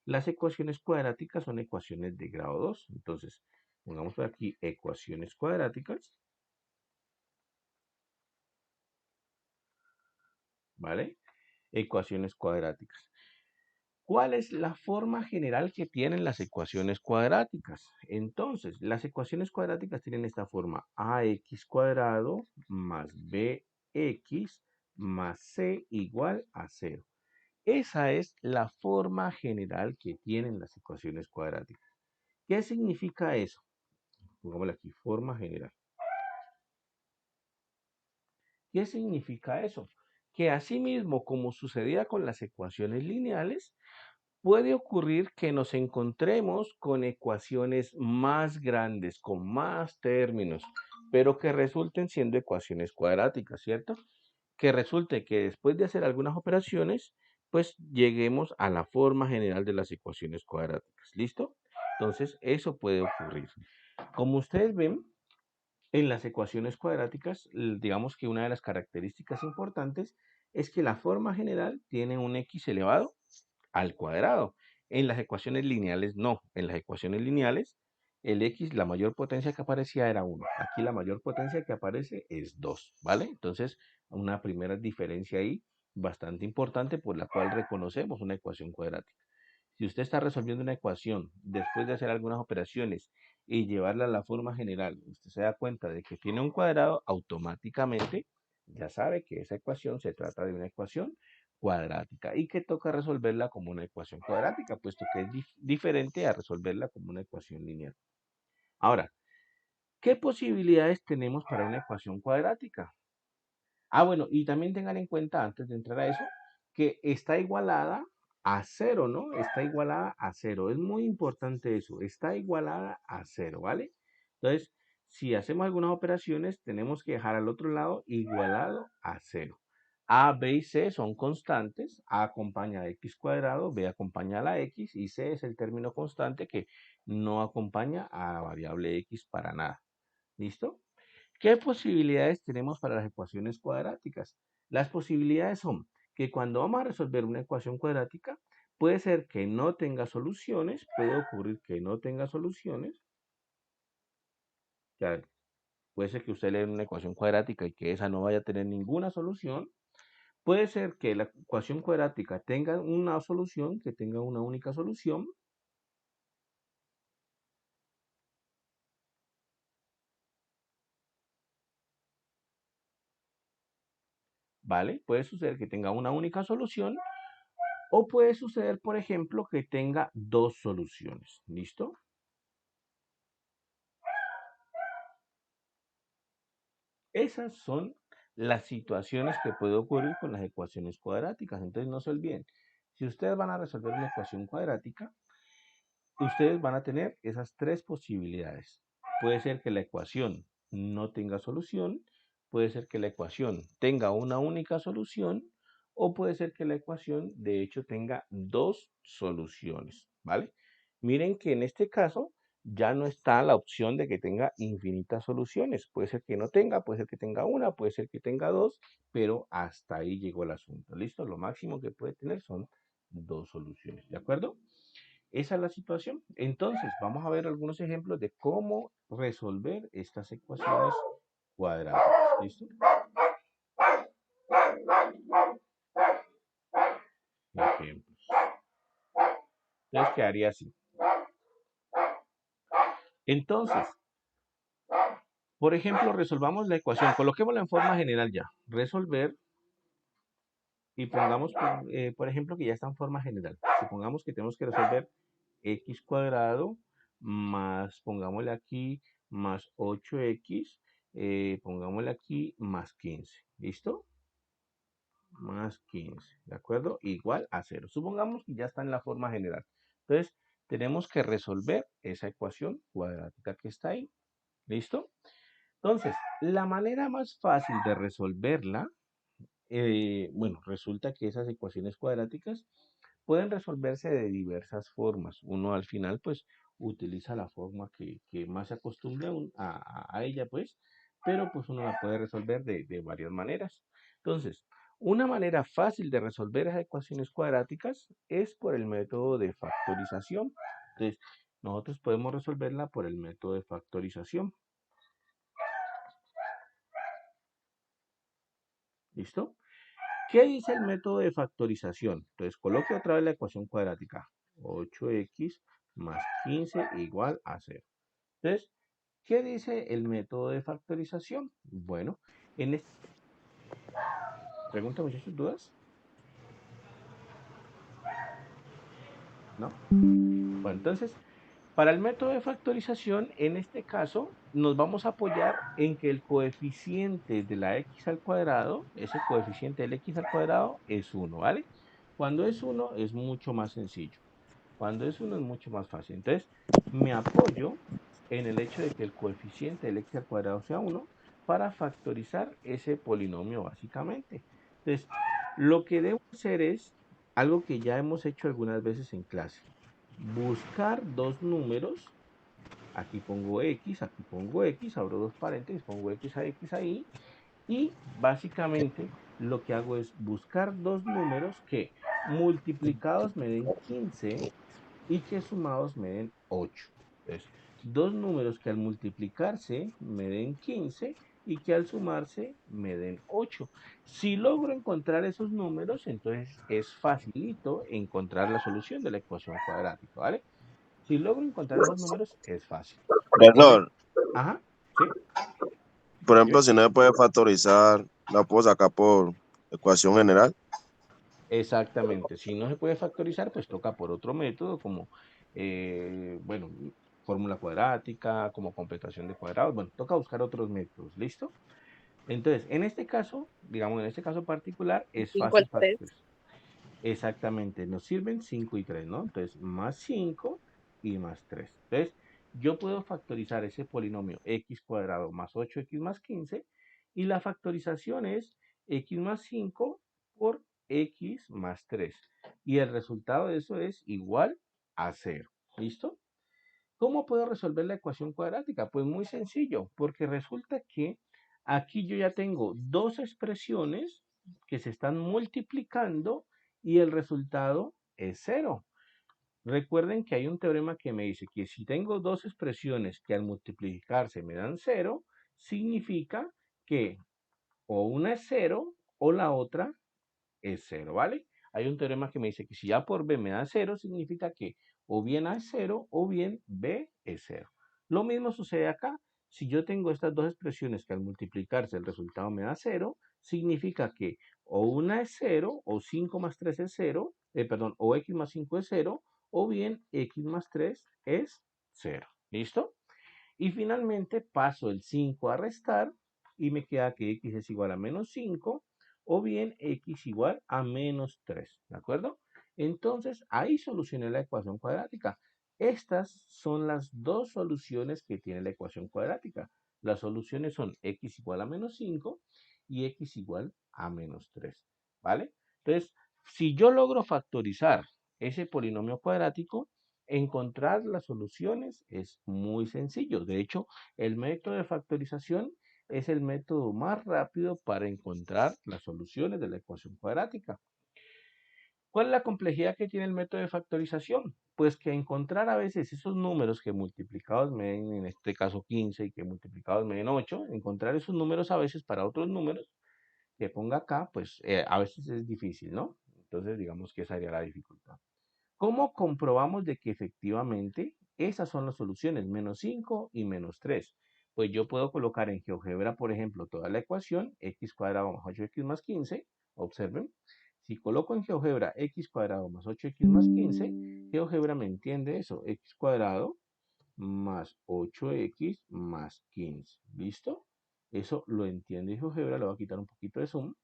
Las ecuaciones cuadráticas son ecuaciones de grado 2. Entonces, pongamos por aquí ecuaciones cuadráticas, ¿vale? Ecuaciones cuadráticas. ¿Cuál es la forma general que tienen las ecuaciones cuadráticas? Entonces, las ecuaciones cuadráticas tienen esta forma: ax cuadrado más bx más c igual a 0. Esa es la forma general que tienen las ecuaciones cuadráticas. ¿Qué significa eso? Pongámosle aquí, forma general. ¿Qué significa eso? Que asimismo, como sucedía con las ecuaciones lineales, puede ocurrir que nos encontremos con ecuaciones más grandes, con más términos, pero que resulten siendo ecuaciones cuadráticas, ¿cierto? Que resulte que después de hacer algunas operaciones, pues lleguemos a la forma general de las ecuaciones cuadráticas. ¿Listo? Entonces, eso puede ocurrir. Como ustedes ven, en las ecuaciones cuadráticas, digamos que una de las características importantes es que la forma general tiene un x elevado al cuadrado. En las ecuaciones lineales no. En las ecuaciones lineales el x, la mayor potencia que aparecía era 1. Aquí la mayor potencia que aparece es 2, ¿vale? Entonces, una primera diferencia ahí bastante importante por la cual reconocemos una ecuación cuadrática. Si usted está resolviendo una ecuación después de hacer algunas operaciones y llevarla a la forma general, usted se da cuenta de que tiene un cuadrado, automáticamente ya sabe que esa ecuación se trata de una ecuación cuadrática y que toca resolverla como una ecuación cuadrática, puesto que es diferente a resolverla como una ecuación lineal. Ahora, ¿qué posibilidades tenemos para una ecuación cuadrática? Bueno, y también tengan en cuenta, antes de entrar a eso, que está igualada a 0, ¿no? Está igualada a 0. Es muy importante eso. Está igualada a 0, ¿vale? Entonces, si hacemos algunas operaciones, tenemos que dejar al otro lado igualado a 0. A, B y C son constantes. A acompaña a x cuadrado, B acompaña a la x y C es el término constante que no acompaña a la variable x para nada. ¿Listo? ¿Qué posibilidades tenemos para las ecuaciones cuadráticas? Las posibilidades son que cuando vamos a resolver una ecuación cuadrática, puede ser que no tenga soluciones, puede ocurrir que no tenga soluciones. O sea, puede ser que usted lea una ecuación cuadrática y que esa no vaya a tener ninguna solución. Puede ser que la ecuación cuadrática tenga una solución, que tenga una única solución. ¿Vale? Puede suceder que tenga una única solución. O puede suceder, por ejemplo, que tenga dos soluciones. ¿Listo? Esas son las situaciones que puede ocurrir con las ecuaciones cuadráticas. Entonces no se olviden, si ustedes van a resolver una ecuación cuadrática, ustedes van a tener esas tres posibilidades. Puede ser que la ecuación no tenga solución, puede ser que la ecuación tenga una única solución, o puede ser que la ecuación de hecho tenga dos soluciones, ¿vale? Miren que en este caso ya no está la opción de que tenga infinitas soluciones. Puede ser que no tenga, puede ser que tenga una, puede ser que tenga dos, pero hasta ahí llegó el asunto. ¿Listo? Lo máximo que puede tener son dos soluciones, ¿de acuerdo? Esa es la situación. Entonces, vamos a ver algunos ejemplos de cómo resolver estas ecuaciones cuadráticas. ¿Listo? ejemplos. Entonces quedaría así. Entonces, por ejemplo, resolvamos la ecuación. Coloquémosla en forma general ya. Resolver y pongamos, por ejemplo, que ya está en forma general. Supongamos que tenemos que resolver x cuadrado más, pongámosle aquí, más 8x, pongámosle aquí, más 15. ¿Listo? Más 15, ¿de acuerdo? Igual a 0. Supongamos que ya está en la forma general. Entonces, tenemos que resolver esa ecuación cuadrática que está ahí. ¿Listo? Entonces, la manera más fácil de resolverla, bueno, resulta que esas ecuaciones cuadráticas pueden resolverse de diversas formas. Uno al final, pues, utiliza la forma que más se acostumbre a ella, pues, pero pues uno la puede resolver de varias maneras. Entonces, una manera fácil de resolver esas ecuaciones cuadráticas es por el método de factorización. Entonces, nosotros podemos resolverla por el método de factorización. ¿Listo? ¿Qué dice el método de factorización? Entonces, coloque otra vez la ecuación cuadrática. 8x más 15 igual a 0. Entonces, ¿qué dice el método de factorización? Bueno, en este... ¿Pregunta, muchachos, dudas? ¿No? Bueno, entonces, para el método de factorización, en este caso, nos vamos a apoyar en que el coeficiente de la x al cuadrado, ese coeficiente del x al cuadrado es 1, ¿vale? Cuando es 1 es mucho más sencillo. Cuando es 1 es mucho más fácil. Entonces, me apoyo en el hecho de que el coeficiente del x al cuadrado sea 1 para factorizar ese polinomio básicamente. Entonces, lo que debo hacer es algo que ya hemos hecho algunas veces en clase. Buscar dos números. Aquí pongo x, abro dos paréntesis, pongo x a x ahí. Y básicamente lo que hago es buscar dos números que multiplicados me den 15 y que sumados me den 8. Entonces, dos números que al multiplicarse me den 15 y que al sumarse me den 8. Si logro encontrar esos números, entonces es facilito encontrar la solución de la ecuación cuadrática, ¿vale? Si logro encontrar esos números, es fácil. En el... Profesor, Ajá, ¿sí? por ejemplo, Dime. si no se puede factorizar, la puedo sacar por ecuación general. Exactamente. Si no se puede factorizar, pues toca por otro método como, bueno, fórmula cuadrática, como completación de cuadrados. Bueno, toca buscar otros métodos. ¿Listo? Entonces, en este caso, digamos, en este caso particular, es 5 al fácil 3. factorizar. Exactamente. Nos sirven 5 y 3, ¿no? Entonces, más 5 y más 3. Entonces, yo puedo factorizar ese polinomio x cuadrado más 8x más 15 y la factorización es x más 5 por x más 3. Y el resultado de eso es igual a 0. ¿Listo? ¿Cómo puedo resolver la ecuación cuadrática? Pues muy sencillo, porque resulta que aquí yo ya tengo dos expresiones que se están multiplicando y el resultado es 0. Recuerden que hay un teorema que me dice que si tengo dos expresiones que al multiplicarse me dan 0, significa que o una es 0 o la otra es 0, ¿vale? Hay un teorema que me dice que si A por B me da 0, significa que o bien A es 0 o bien B es 0. Lo mismo sucede acá. Si yo tengo estas dos expresiones que al multiplicarse el resultado me da 0, significa que o una es 0 o 5 más 3 es 0, perdón, o x más 5 es 0 o bien x más 3 es 0. ¿Listo? Y finalmente paso el 5 a restar y me queda que x es igual a menos 5 o bien x igual a menos 3. ¿De acuerdo? Entonces ahí solucioné la ecuación cuadrática. Estas son las dos soluciones que tiene la ecuación cuadrática. Las soluciones son x igual a menos 5 y x igual a menos 3. ¿Vale? Entonces, si yo logro factorizar ese polinomio cuadrático, encontrar las soluciones es muy sencillo. De hecho, el método de factorización es el método más rápido para encontrar las soluciones de la ecuación cuadrática. ¿Cuál es la complejidad que tiene el método de factorización? Pues que encontrar a veces esos números que multiplicados me den, en este caso 15, y que multiplicados me den 8, encontrar esos números a veces para otros números que ponga acá, pues a veces es difícil, ¿no? Entonces, digamos que esa sería la dificultad. ¿Cómo comprobamos de que efectivamente esas son las soluciones, menos 5 y menos 3? Pues yo puedo colocar en GeoGebra, por ejemplo, toda la ecuación, x cuadrado más 8x más 15, observen. Si coloco en GeoGebra x cuadrado más 8x más 15, GeoGebra me entiende eso, x cuadrado más 8x más 15. ¿Listo? Eso lo entiende GeoGebra, le voy a quitar un poquito de zoom.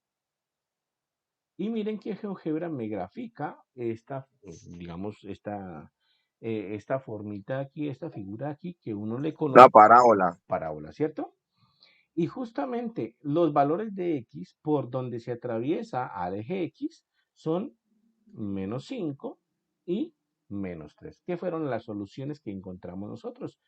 Y miren que GeoGebra me grafica esta, digamos, esta formita aquí, esta figura aquí, que uno le Una conoce parábola. parábola, ¿cierto? Y justamente los valores de x por donde se atraviesa al eje x son menos 5 y menos 3, que fueron las soluciones que encontramos nosotros.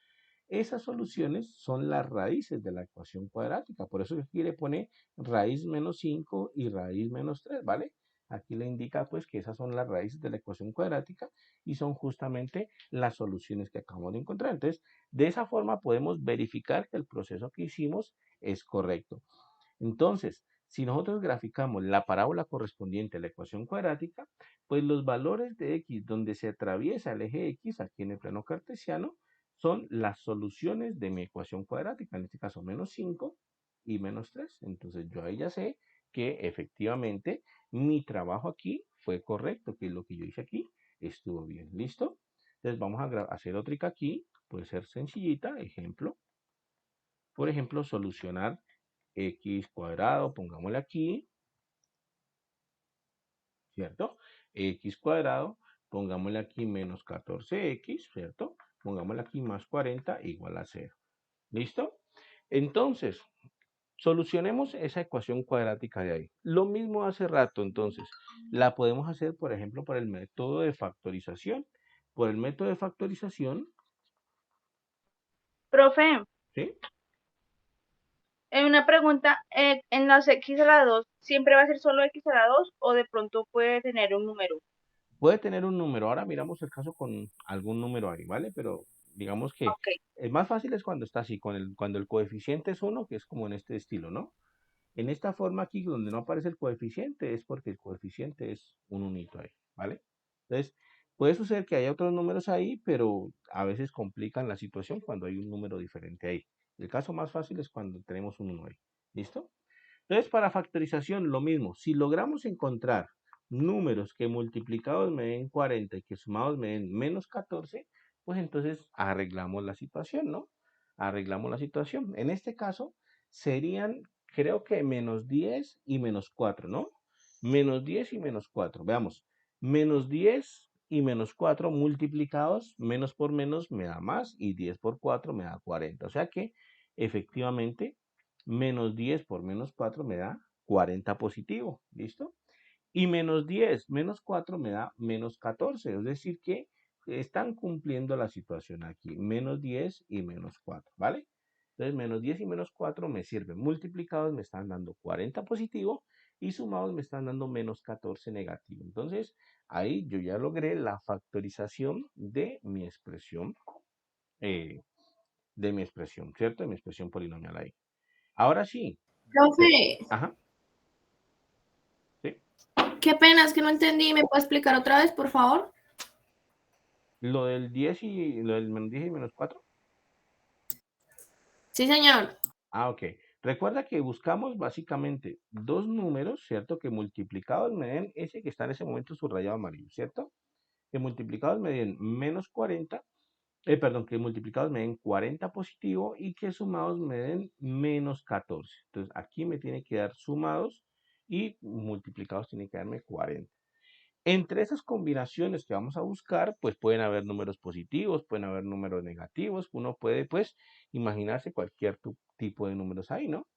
Esas soluciones son las raíces de la ecuación cuadrática. Por eso aquí le pone raíz menos 5 y raíz menos 3, ¿vale? Aquí le indica pues que esas son las raíces de la ecuación cuadrática y son justamente las soluciones que acabamos de encontrar. Entonces, de esa forma podemos verificar que el proceso que hicimos es correcto. Entonces, si nosotros graficamos la parábola correspondiente a la ecuación cuadrática, pues los valores de x donde se atraviesa el eje x aquí en el plano cartesiano son las soluciones de mi ecuación cuadrática, en este caso menos 5 y menos 3. Entonces yo ahí ya sé que efectivamente mi trabajo aquí fue correcto, que lo que yo hice aquí estuvo bien. ¿Listo? Entonces vamos a hacer otra aquí, puede ser sencillita, ejemplo. Por ejemplo, solucionar x cuadrado, pongámosle aquí, ¿cierto? X cuadrado, pongámosle aquí menos 14x, ¿cierto? Pongámosle aquí más 40 igual a 0. ¿Listo? Entonces, solucionemos esa ecuación cuadrática de ahí. Lo mismo hace rato, entonces, la podemos hacer, por ejemplo, por el método de factorización. Por el método de factorización, Profe, ¿sí? una pregunta, ¿en las x a la 2 siempre va a ser solo x a la 2 o de pronto puede tener un número? Puede tener un número. Ahora miramos el caso con algún número ahí, ¿vale? Pero digamos que Ok, es más fácil es cuando está así, cuando el coeficiente es 1, que es como en este estilo, ¿no? En esta forma aquí, donde no aparece el coeficiente, es porque el coeficiente es un unito ahí, ¿vale? Entonces, puede suceder que haya otros números ahí, pero a veces complican la situación cuando hay un número diferente ahí. El caso más fácil es cuando tenemos un 1 ahí. ¿Listo? Entonces, para factorización, lo mismo. Si logramos encontrar números que multiplicados me den 40 y que sumados me den menos 14, pues entonces arreglamos la situación, ¿no? Arreglamos la situación. En este caso, serían, creo que menos 10 y menos 4, ¿no? Menos 10 y menos 4. Veamos, menos 10 y menos 4 multiplicados, menos por menos me da más y 10 por 4 me da 40. O sea que efectivamente menos 10 por menos 4 me da 40 positivo, ¿listo? Y menos 10 menos 4 me da menos 14, es decir que están cumpliendo la situación aquí, menos 10 y menos 4, ¿vale? Entonces menos 10 y menos 4 me sirven, multiplicados me están dando 40 positivo y sumados me están dando menos 14 negativo. Entonces ahí yo ya logré la factorización eh, de mi expresión, ¿cierto? De mi expresión polinomial ahí. Ahora sí. Profe, Ajá. Sí. qué pena, es que no entendí. ¿Me puede explicar otra vez, por favor? Lo del 10 y lo del menos 10 y menos 4. Sí, señor. Ah, ok. Recuerda que buscamos básicamente dos números, ¿cierto? Que multiplicados me den ese que está en ese momento subrayado amarillo, ¿cierto? Que multiplicados me den menos 40, perdón, que multiplicados me den 40 positivo y que sumados me den menos 14. Entonces aquí me tiene que dar sumados y multiplicados tiene que darme 40. Entre esas combinaciones que vamos a buscar, pues pueden haber números positivos, pueden haber números negativos, uno puede pues imaginarse cualquier tipo de números ahí, ¿no?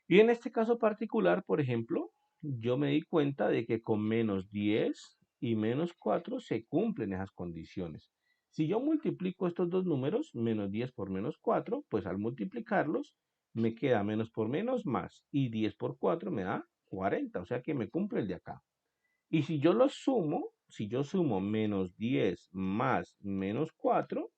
Y en este caso particular, por ejemplo, yo me di cuenta de que con menos 10 y menos 4 se cumplen esas condiciones. Si yo multiplico estos dos números, menos 10 por menos 4, pues al multiplicarlos me queda menos por menos más y 10 por 4 me da 40, o sea que me cumple el de acá. Y si yo lo sumo, si yo sumo menos 10 más menos 4,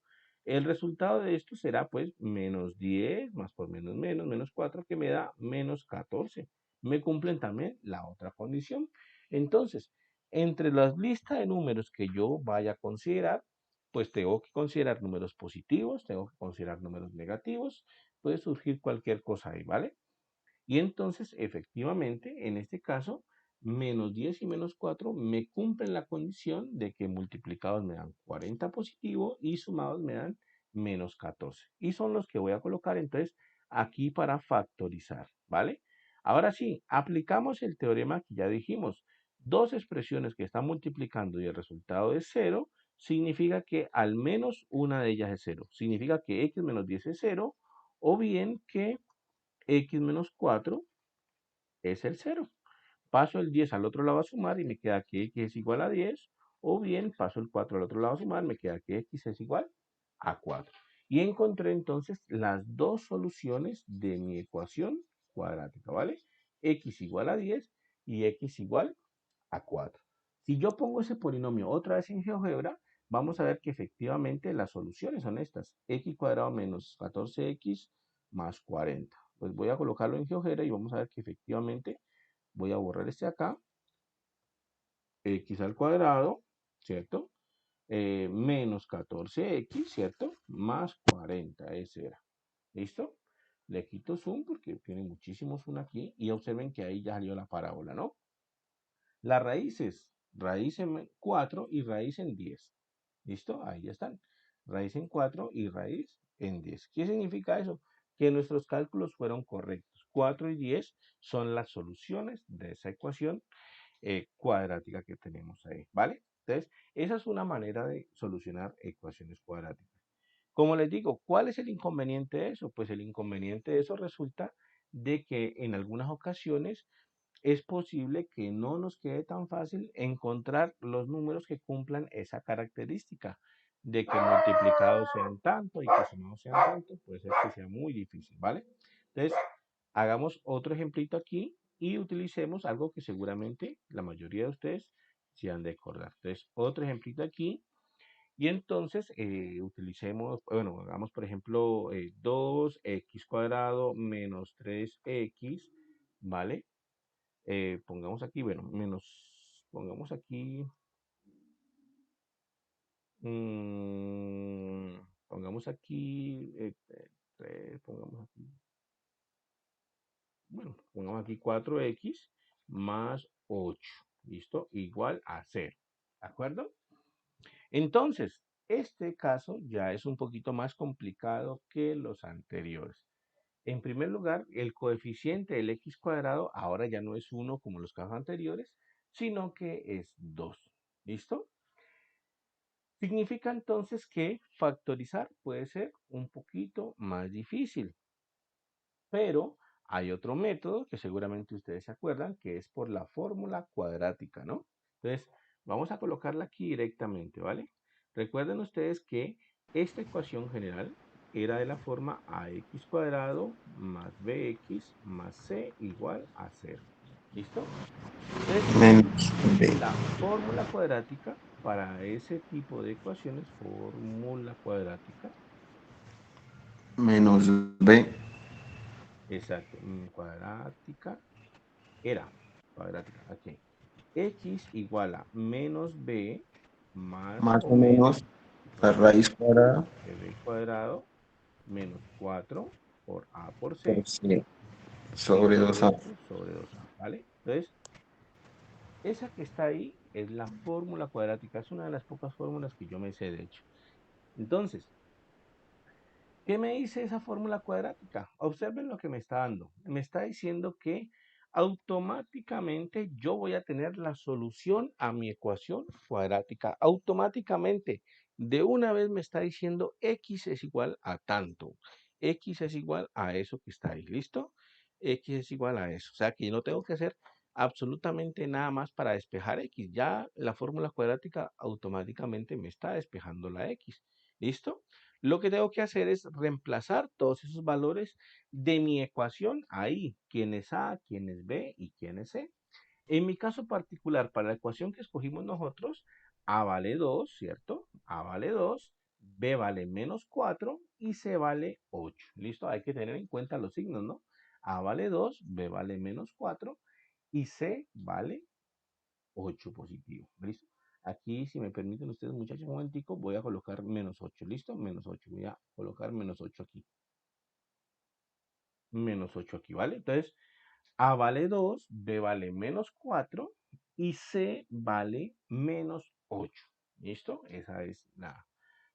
el resultado de esto será pues menos 10 más por menos 4 que me da menos 14. Me cumplen también la otra condición. Entonces, entre las listas de números que yo vaya a considerar, pues tengo que considerar números positivos, tengo que considerar números negativos, puede surgir cualquier cosa ahí, ¿vale? Y entonces, efectivamente, en este caso, menos 10 y menos 4 me cumplen la condición de que multiplicados me dan 40 positivo y sumados me dan menos 14. Y son los que voy a colocar entonces aquí para factorizar, ¿vale? Ahora sí, aplicamos el teorema que ya dijimos. Dos expresiones que están multiplicando y el resultado es 0, significa que al menos una de ellas es 0. Significa que x menos 10 es 0, o bien que x menos 4 es el 0. Paso el 10 al otro lado a sumar y me queda que x es igual a 10, o bien paso el 4 al otro lado a sumar, me queda que x es igual a 4. Y encontré entonces las dos soluciones de mi ecuación cuadrática, ¿vale? X igual a 10 y x igual a 4. Si yo pongo ese polinomio otra vez en GeoGebra, vamos a ver que efectivamente las soluciones son estas. X cuadrado menos 14x más 40. Pues voy a colocarlo en GeoGebra y vamos a ver que efectivamente voy a borrar este acá. X al cuadrado, ¿cierto? Menos 14x, ¿cierto? Más 40, ese era. ¿Listo? Le quito zoom porque tiene muchísimo zoom aquí y observen que ahí ya salió la parábola, ¿no? Las raíces, raíz en 4 y raíz en 10. ¿Listo? Ahí están. Raíz en 4 y raíz en 10. ¿Qué significa eso? Que nuestros cálculos fueron correctos. 4 y 10 son las soluciones de esa ecuación cuadrática que tenemos ahí, ¿vale? Entonces, esa es una manera de solucionar ecuaciones cuadráticas. Como les digo, ¿cuál es el inconveniente de eso? Pues el inconveniente de eso resulta de que en algunas ocasiones es posible que no nos quede tan fácil encontrar los números que cumplan esa característica de que multiplicados sean tanto y que sumados sean tanto, puede ser que sea muy difícil, ¿vale? Entonces, hagamos otro ejemplito aquí y utilicemos algo que seguramente la mayoría de ustedes se han de acordar. Entonces, otro ejemplito aquí y entonces utilicemos, bueno, hagamos por ejemplo 2x cuadrado menos 3x, ¿vale? Pongamos aquí, bueno, pongamos aquí, pongamos aquí, pongamos aquí, bueno, pongamos aquí 4x más 8, ¿listo? Igual a 0, ¿de acuerdo? Entonces, este caso ya es un poquito más complicado que los anteriores. En primer lugar, el coeficiente del x cuadrado ahora ya no es 1 como los casos anteriores, sino que es 2. ¿Listo? Significa entonces que factorizar puede ser un poquito más difícil, pero hay otro método que seguramente ustedes se acuerdan, que es por la fórmula cuadrática, ¿no? Entonces, vamos a colocarla aquí directamente, ¿vale? Recuerden ustedes que esta ecuación general era de la forma ax cuadrado más bx más c igual a 0. ¿Listo? Entonces, Menos b. la fórmula cuadrática para ese tipo de ecuaciones, fórmula cuadrática, Menos b. exacto, cuadrática, era cuadrática, aquí. X igual a menos b más Más o o menos menos la raíz cuadrada de b cuadrado menos 4 por a por por c c sobre igual a 2a. 8 sobre 2a, ¿vale? Entonces, esa que está ahí es la fórmula cuadrática, es una de las pocas fórmulas que yo me sé, de hecho. Entonces, ¿qué me dice esa fórmula cuadrática? Observen lo que me está dando. Me está diciendo que automáticamente yo voy a tener la solución a mi ecuación cuadrática. Automáticamente, de una vez me está diciendo x es igual a tanto. X es igual a eso que está ahí. ¿Listo? X es igual a eso. O sea que yo no tengo que hacer absolutamente nada más para despejar x. Ya la fórmula cuadrática automáticamente me está despejando la x. ¿Listo? Lo que tengo que hacer es reemplazar todos esos valores de mi ecuación ahí, quién es A, quién es B y quién es C. En mi caso particular, para la ecuación que escogimos nosotros, A vale 2, ¿cierto? A vale 2, B vale menos 4 y C vale 8. ¿Listo? Hay que tener en cuenta los signos, ¿no? A vale 2, B vale menos 4 y C vale 8 positivo. ¿Listo? Aquí, si me permiten ustedes, muchachos, un momentico, voy a colocar menos 8. ¿Listo? Menos 8. Voy a colocar menos 8 aquí. Menos 8 aquí, ¿vale? Entonces, A vale 2, B vale menos 4 y C vale menos 8. ¿Listo? Esa es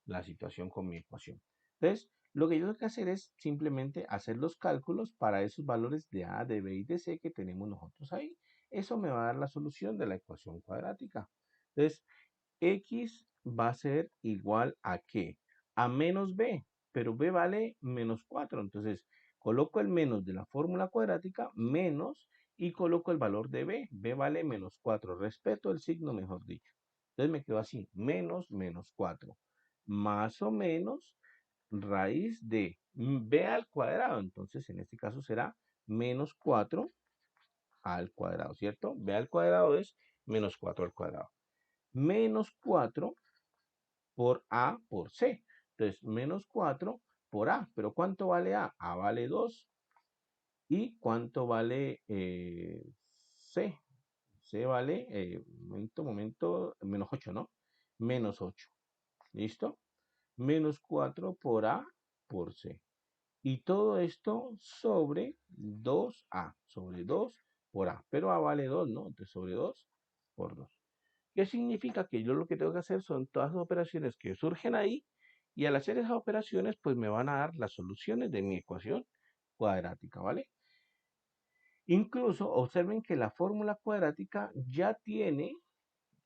la situación con mi ecuación. Entonces, lo que yo tengo que hacer es simplemente hacer los cálculos para esos valores de A, de B y de C que tenemos nosotros ahí. Eso me va a dar la solución de la ecuación cuadrática. Entonces, X va a ser igual a ¿qué? A menos B, pero B vale menos 4. Entonces, coloco el menos de la fórmula cuadrática, menos, y coloco el valor de B. B vale menos 4. Respeto el signo, mejor dicho. Entonces me quedo así, menos 4. Más o menos raíz de B al cuadrado. Entonces, en este caso será menos 4 al cuadrado, ¿cierto? B al cuadrado es menos 4 al cuadrado. Menos 4 por A por C. Entonces, menos 4 por A. ¿Pero cuánto vale A? A vale 2. ¿Y cuánto vale C? C vale, momento, menos 8, ¿no? Menos 8. ¿Listo? Menos 4 por A por C. Y todo esto sobre 2A, sobre 2 por A. Pero A vale 2, ¿no? Entonces, sobre 2 por 2. ¿Qué significa? Que yo lo que tengo que hacer son todas las operaciones que surgen ahí y al hacer esas operaciones pues me van a dar las soluciones de mi ecuación cuadrática, ¿vale? Incluso observen que la fórmula cuadrática ya tiene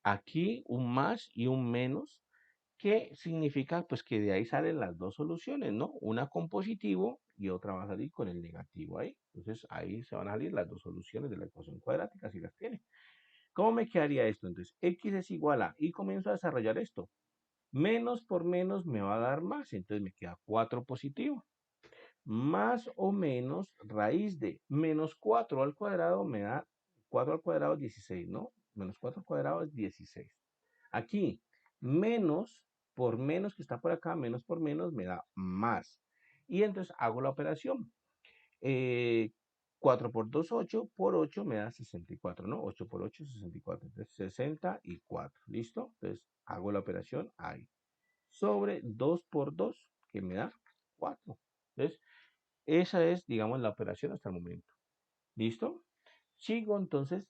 aquí un más y un menos, que significa pues que de ahí salen las dos soluciones, ¿no? Una con positivo y otra va a salir con el negativo ahí. Entonces ahí se van a salir las dos soluciones de la ecuación cuadrática si las tiene. ¿Cómo me quedaría esto? Entonces, X es igual a, y comienzo a desarrollar esto. Menos por menos me va a dar más, entonces me queda 4 positivo. Más o menos raíz de menos 4 al cuadrado me da 4 al cuadrado 16, ¿no? Menos 4 al cuadrado es 16. Aquí, menos por menos que está por acá, menos por menos me da más. Y entonces hago la operación. 4 por 2, 8, por 8 me da 64, ¿no? 8 por 8, 64. Entonces, 64. ¿Listo? Entonces, hago la operación ahí. Sobre 2 por 2, que me da 4. Entonces, esa es, digamos, la operación hasta el momento. ¿Listo? Sigo entonces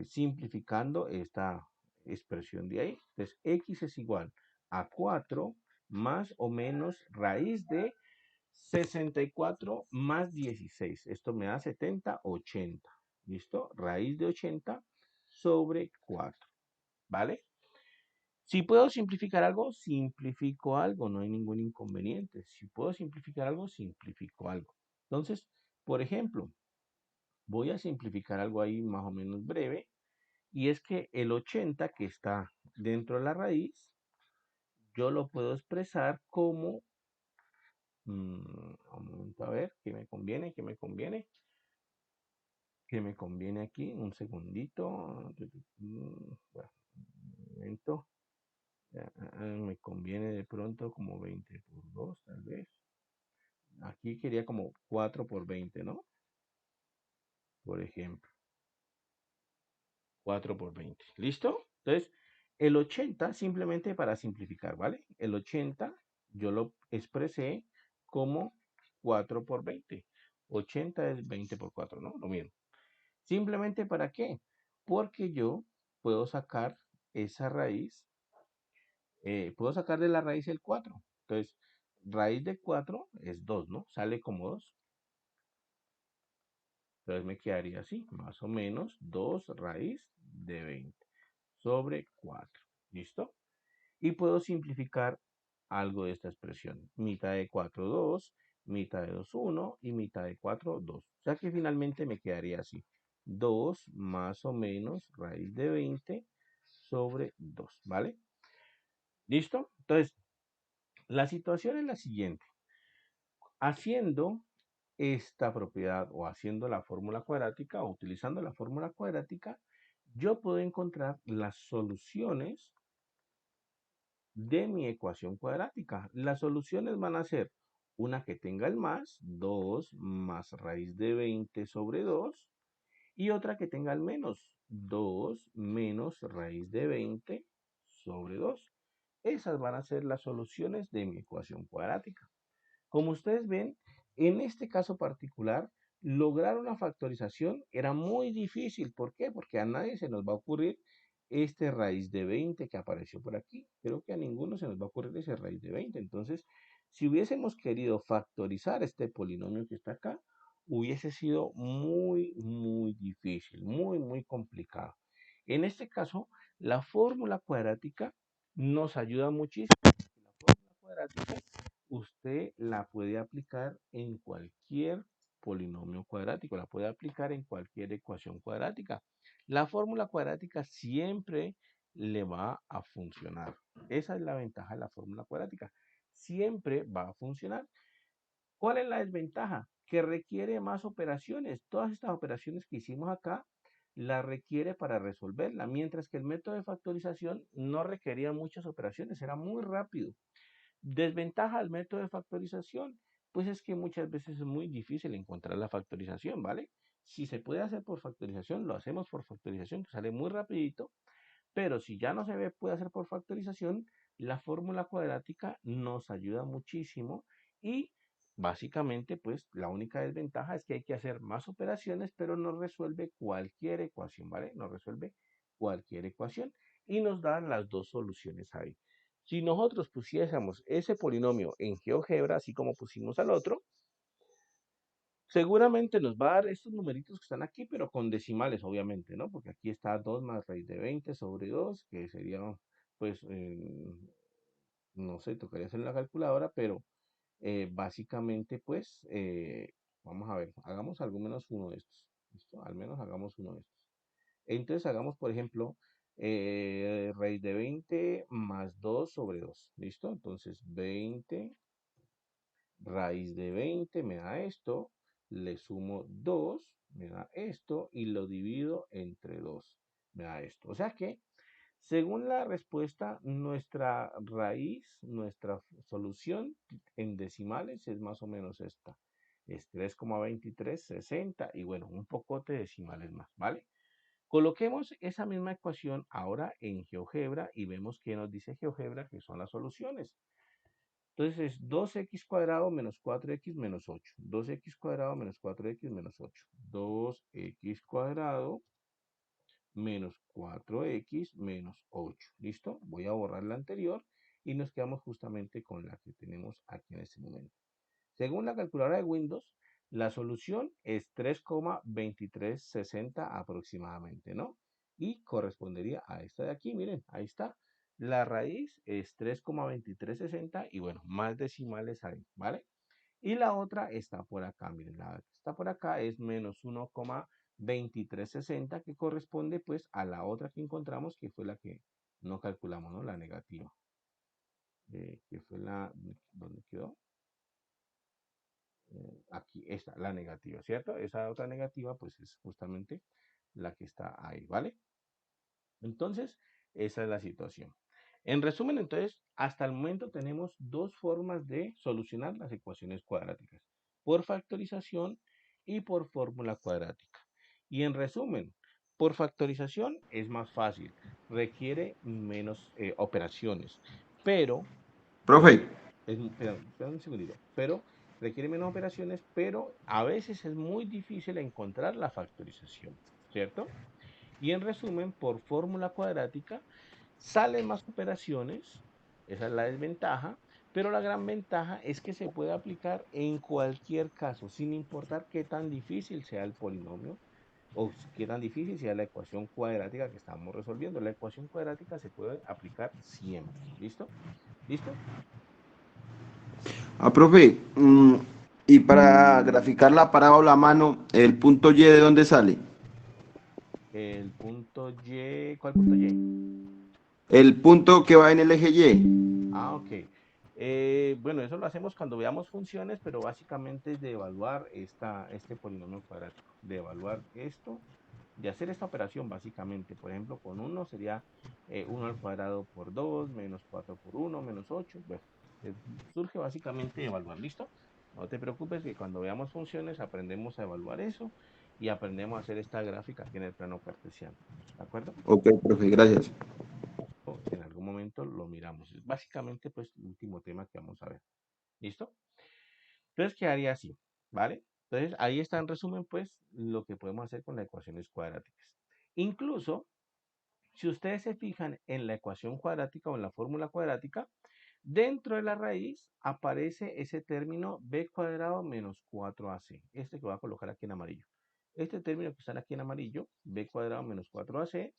simplificando esta expresión de ahí. Entonces, X es igual a 4 más o menos raíz de 64 más 16. Esto me da 70, 80. ¿Listo? Raíz de 80 sobre 4. ¿Vale? Si puedo simplificar algo, simplifico algo. No hay ningún inconveniente. Si puedo simplificar algo, simplifico algo. Entonces, por ejemplo, voy a simplificar algo ahí más o menos breve. Y es que el 80 que está dentro de la raíz, yo lo puedo expresar como un momento, a ver, ¿qué me conviene? ¿Qué me conviene? ¿Qué me conviene aquí? Un segundito. Bueno, un momento. Me conviene de pronto como 20 por 2, tal vez. Aquí quería como 4 por 20, ¿no? Por ejemplo. 4 por 20. ¿Listo? Entonces, el 80, simplemente para simplificar, ¿vale? El 80 yo lo expresé como 4 por 20. 80 es 20 por 4, ¿no? Lo mismo. ¿Simplemente para qué? Porque yo puedo sacar esa raíz, puedo sacar de la raíz el 4. Entonces, raíz de 4 es 2, ¿no? Sale como 2. Entonces me quedaría así, más o menos 2 raíz de 20 sobre 4. ¿Listo? Y puedo simplificar algo de esta expresión. Mitad de 4, 2, mitad de 2, 1 y mitad de 4, 2. O sea que finalmente me quedaría así. 2 más o menos raíz de 20 sobre 2, ¿vale? ¿Listo? Entonces, la situación es la siguiente. Haciendo esta propiedad o haciendo la fórmula cuadrática o utilizando la fórmula cuadrática, yo puedo encontrar las soluciones de mi ecuación cuadrática. Las soluciones van a ser una que tenga el más, 2 más raíz de 20 sobre 2, y otra que tenga el menos, 2 menos raíz de 20 sobre 2. Esas van a ser las soluciones de mi ecuación cuadrática. Como ustedes ven, en este caso particular, lograr una factorización era muy difícil. ¿Por qué? Porque a nadie se nos va a ocurrir este raíz de 20 que apareció por aquí. Creo que a ninguno se nos va a ocurrir ese raíz de 20. Entonces, si hubiésemos querido factorizar este polinomio que está acá, hubiese sido muy difícil, muy complicado. En este caso, la fórmula cuadrática nos ayuda muchísimo. La fórmula cuadrática usted la puede aplicar en cualquier polinomio cuadrático, la puede aplicar en cualquier ecuación cuadrática. La fórmula cuadrática siempre le va a funcionar. Esa es la ventaja de la fórmula cuadrática. Siempre va a funcionar. ¿Cuál es la desventaja? Que requiere más operaciones. Todas estas operaciones que hicimos acá las requiere para resolverla, mientras que el método de factorización no requería muchas operaciones, era muy rápido. Desventaja del método de factorización, pues es que muchas veces es muy difícil encontrar la factorización, ¿vale? Si se puede hacer por factorización, lo hacemos por factorización, que sale muy rapidito, pero si ya no se puede hacer por factorización, la fórmula cuadrática nos ayuda muchísimo y básicamente pues la única desventaja es que hay que hacer más operaciones, pero no resuelve cualquier ecuación, ¿vale? No resuelve cualquier ecuación y nos dan las dos soluciones ahí. Si nosotros pusiésemos ese polinomio en GeoGebra, así como pusimos al otro, seguramente nos va a dar estos numeritos que están aquí, pero con decimales, obviamente, ¿no? Porque aquí está 2 más raíz de 20 sobre 2, que sería, pues, no sé, tocaría hacer la calculadora, pero básicamente, pues, vamos a ver, hagamos al menos uno de estos, ¿listo? Al menos hagamos uno de estos. Entonces, hagamos, por ejemplo, raíz de 20 más 2 sobre 2, ¿listo? Entonces, 20 raíz de 20 me da esto, le sumo 2, me da esto, y lo divido entre 2, me da esto. O sea que, según la respuesta, nuestra raíz, nuestra solución en decimales es más o menos esta. Es 3,2360 y bueno, un pocote de decimales más, ¿vale? Coloquemos esa misma ecuación ahora en GeoGebra y vemos qué nos dice GeoGebra que son las soluciones. Entonces es 2x cuadrado menos 4x menos 8. 2x cuadrado menos 4x menos 8. 2x cuadrado menos 4x menos 8. ¿Listo? Voy a borrar la anterior y nos quedamos justamente con la que tenemos aquí en este momento. Según la calculadora de Windows, la solución es 3,2360 aproximadamente, ¿no? Y correspondería a esta de aquí, miren, ahí está. La raíz es 3,2360 y bueno, más decimales ahí, ¿vale? Y la otra está por acá, miren, la que está por acá es menos 1,2360 que corresponde pues a la otra que encontramos que fue la que no calculamos, ¿no? La negativa. Que fue la, ¿dónde quedó? Aquí está la negativa, ¿cierto? Esa otra negativa pues es justamente la que está ahí, ¿vale? Entonces, esa es la situación. En resumen, entonces, hasta el momento tenemos dos formas de solucionar las ecuaciones cuadráticas, por factorización y por fórmula cuadrática. Y en resumen, por factorización es más fácil, requiere menos operaciones, pero Profe, espera un segundito, pero requiere menos operaciones, pero a veces es muy difícil encontrar la factorización, ¿cierto? Y en resumen, por fórmula cuadrática, salen más operaciones, esa es la desventaja, pero la gran ventaja es que se puede aplicar en cualquier caso, sin importar qué tan difícil sea el polinomio o qué tan difícil sea la ecuación cuadrática que estamos resolviendo. La ecuación cuadrática se puede aplicar siempre, ¿listo? ¿Listo? profe, y para graficar la parábola a mano, ¿el punto Y de dónde sale? El punto Y, ¿cuál punto Y? El punto que va en el eje Y. Ah, ok. Bueno, eso lo hacemos cuando veamos funciones, pero básicamente es de evaluar este polinomio cuadrático, de evaluar esto, de hacer esta operación básicamente. Por ejemplo, con 1 sería 1 al cuadrado por 2, menos 4 por 1, menos 8. Bueno, surge básicamente de evaluar, ¿listo? No te preocupes que cuando veamos funciones aprendemos a evaluar eso y aprendemos a hacer esta gráfica aquí en el plano cartesiano. ¿De acuerdo? Ok, profe, gracias. En algún momento lo miramos. Es básicamente, pues, el último tema que vamos a ver. ¿Listo? Entonces quedaría así, ¿vale? Entonces ahí está en resumen, pues, lo que podemos hacer con las ecuaciones cuadráticas. Incluso, si ustedes se fijan en la ecuación cuadrática o en la fórmula cuadrática, dentro de la raíz aparece ese término b cuadrado menos 4ac. Este que voy a colocar aquí en amarillo. Este término que está aquí en amarillo, b cuadrado menos 4ac,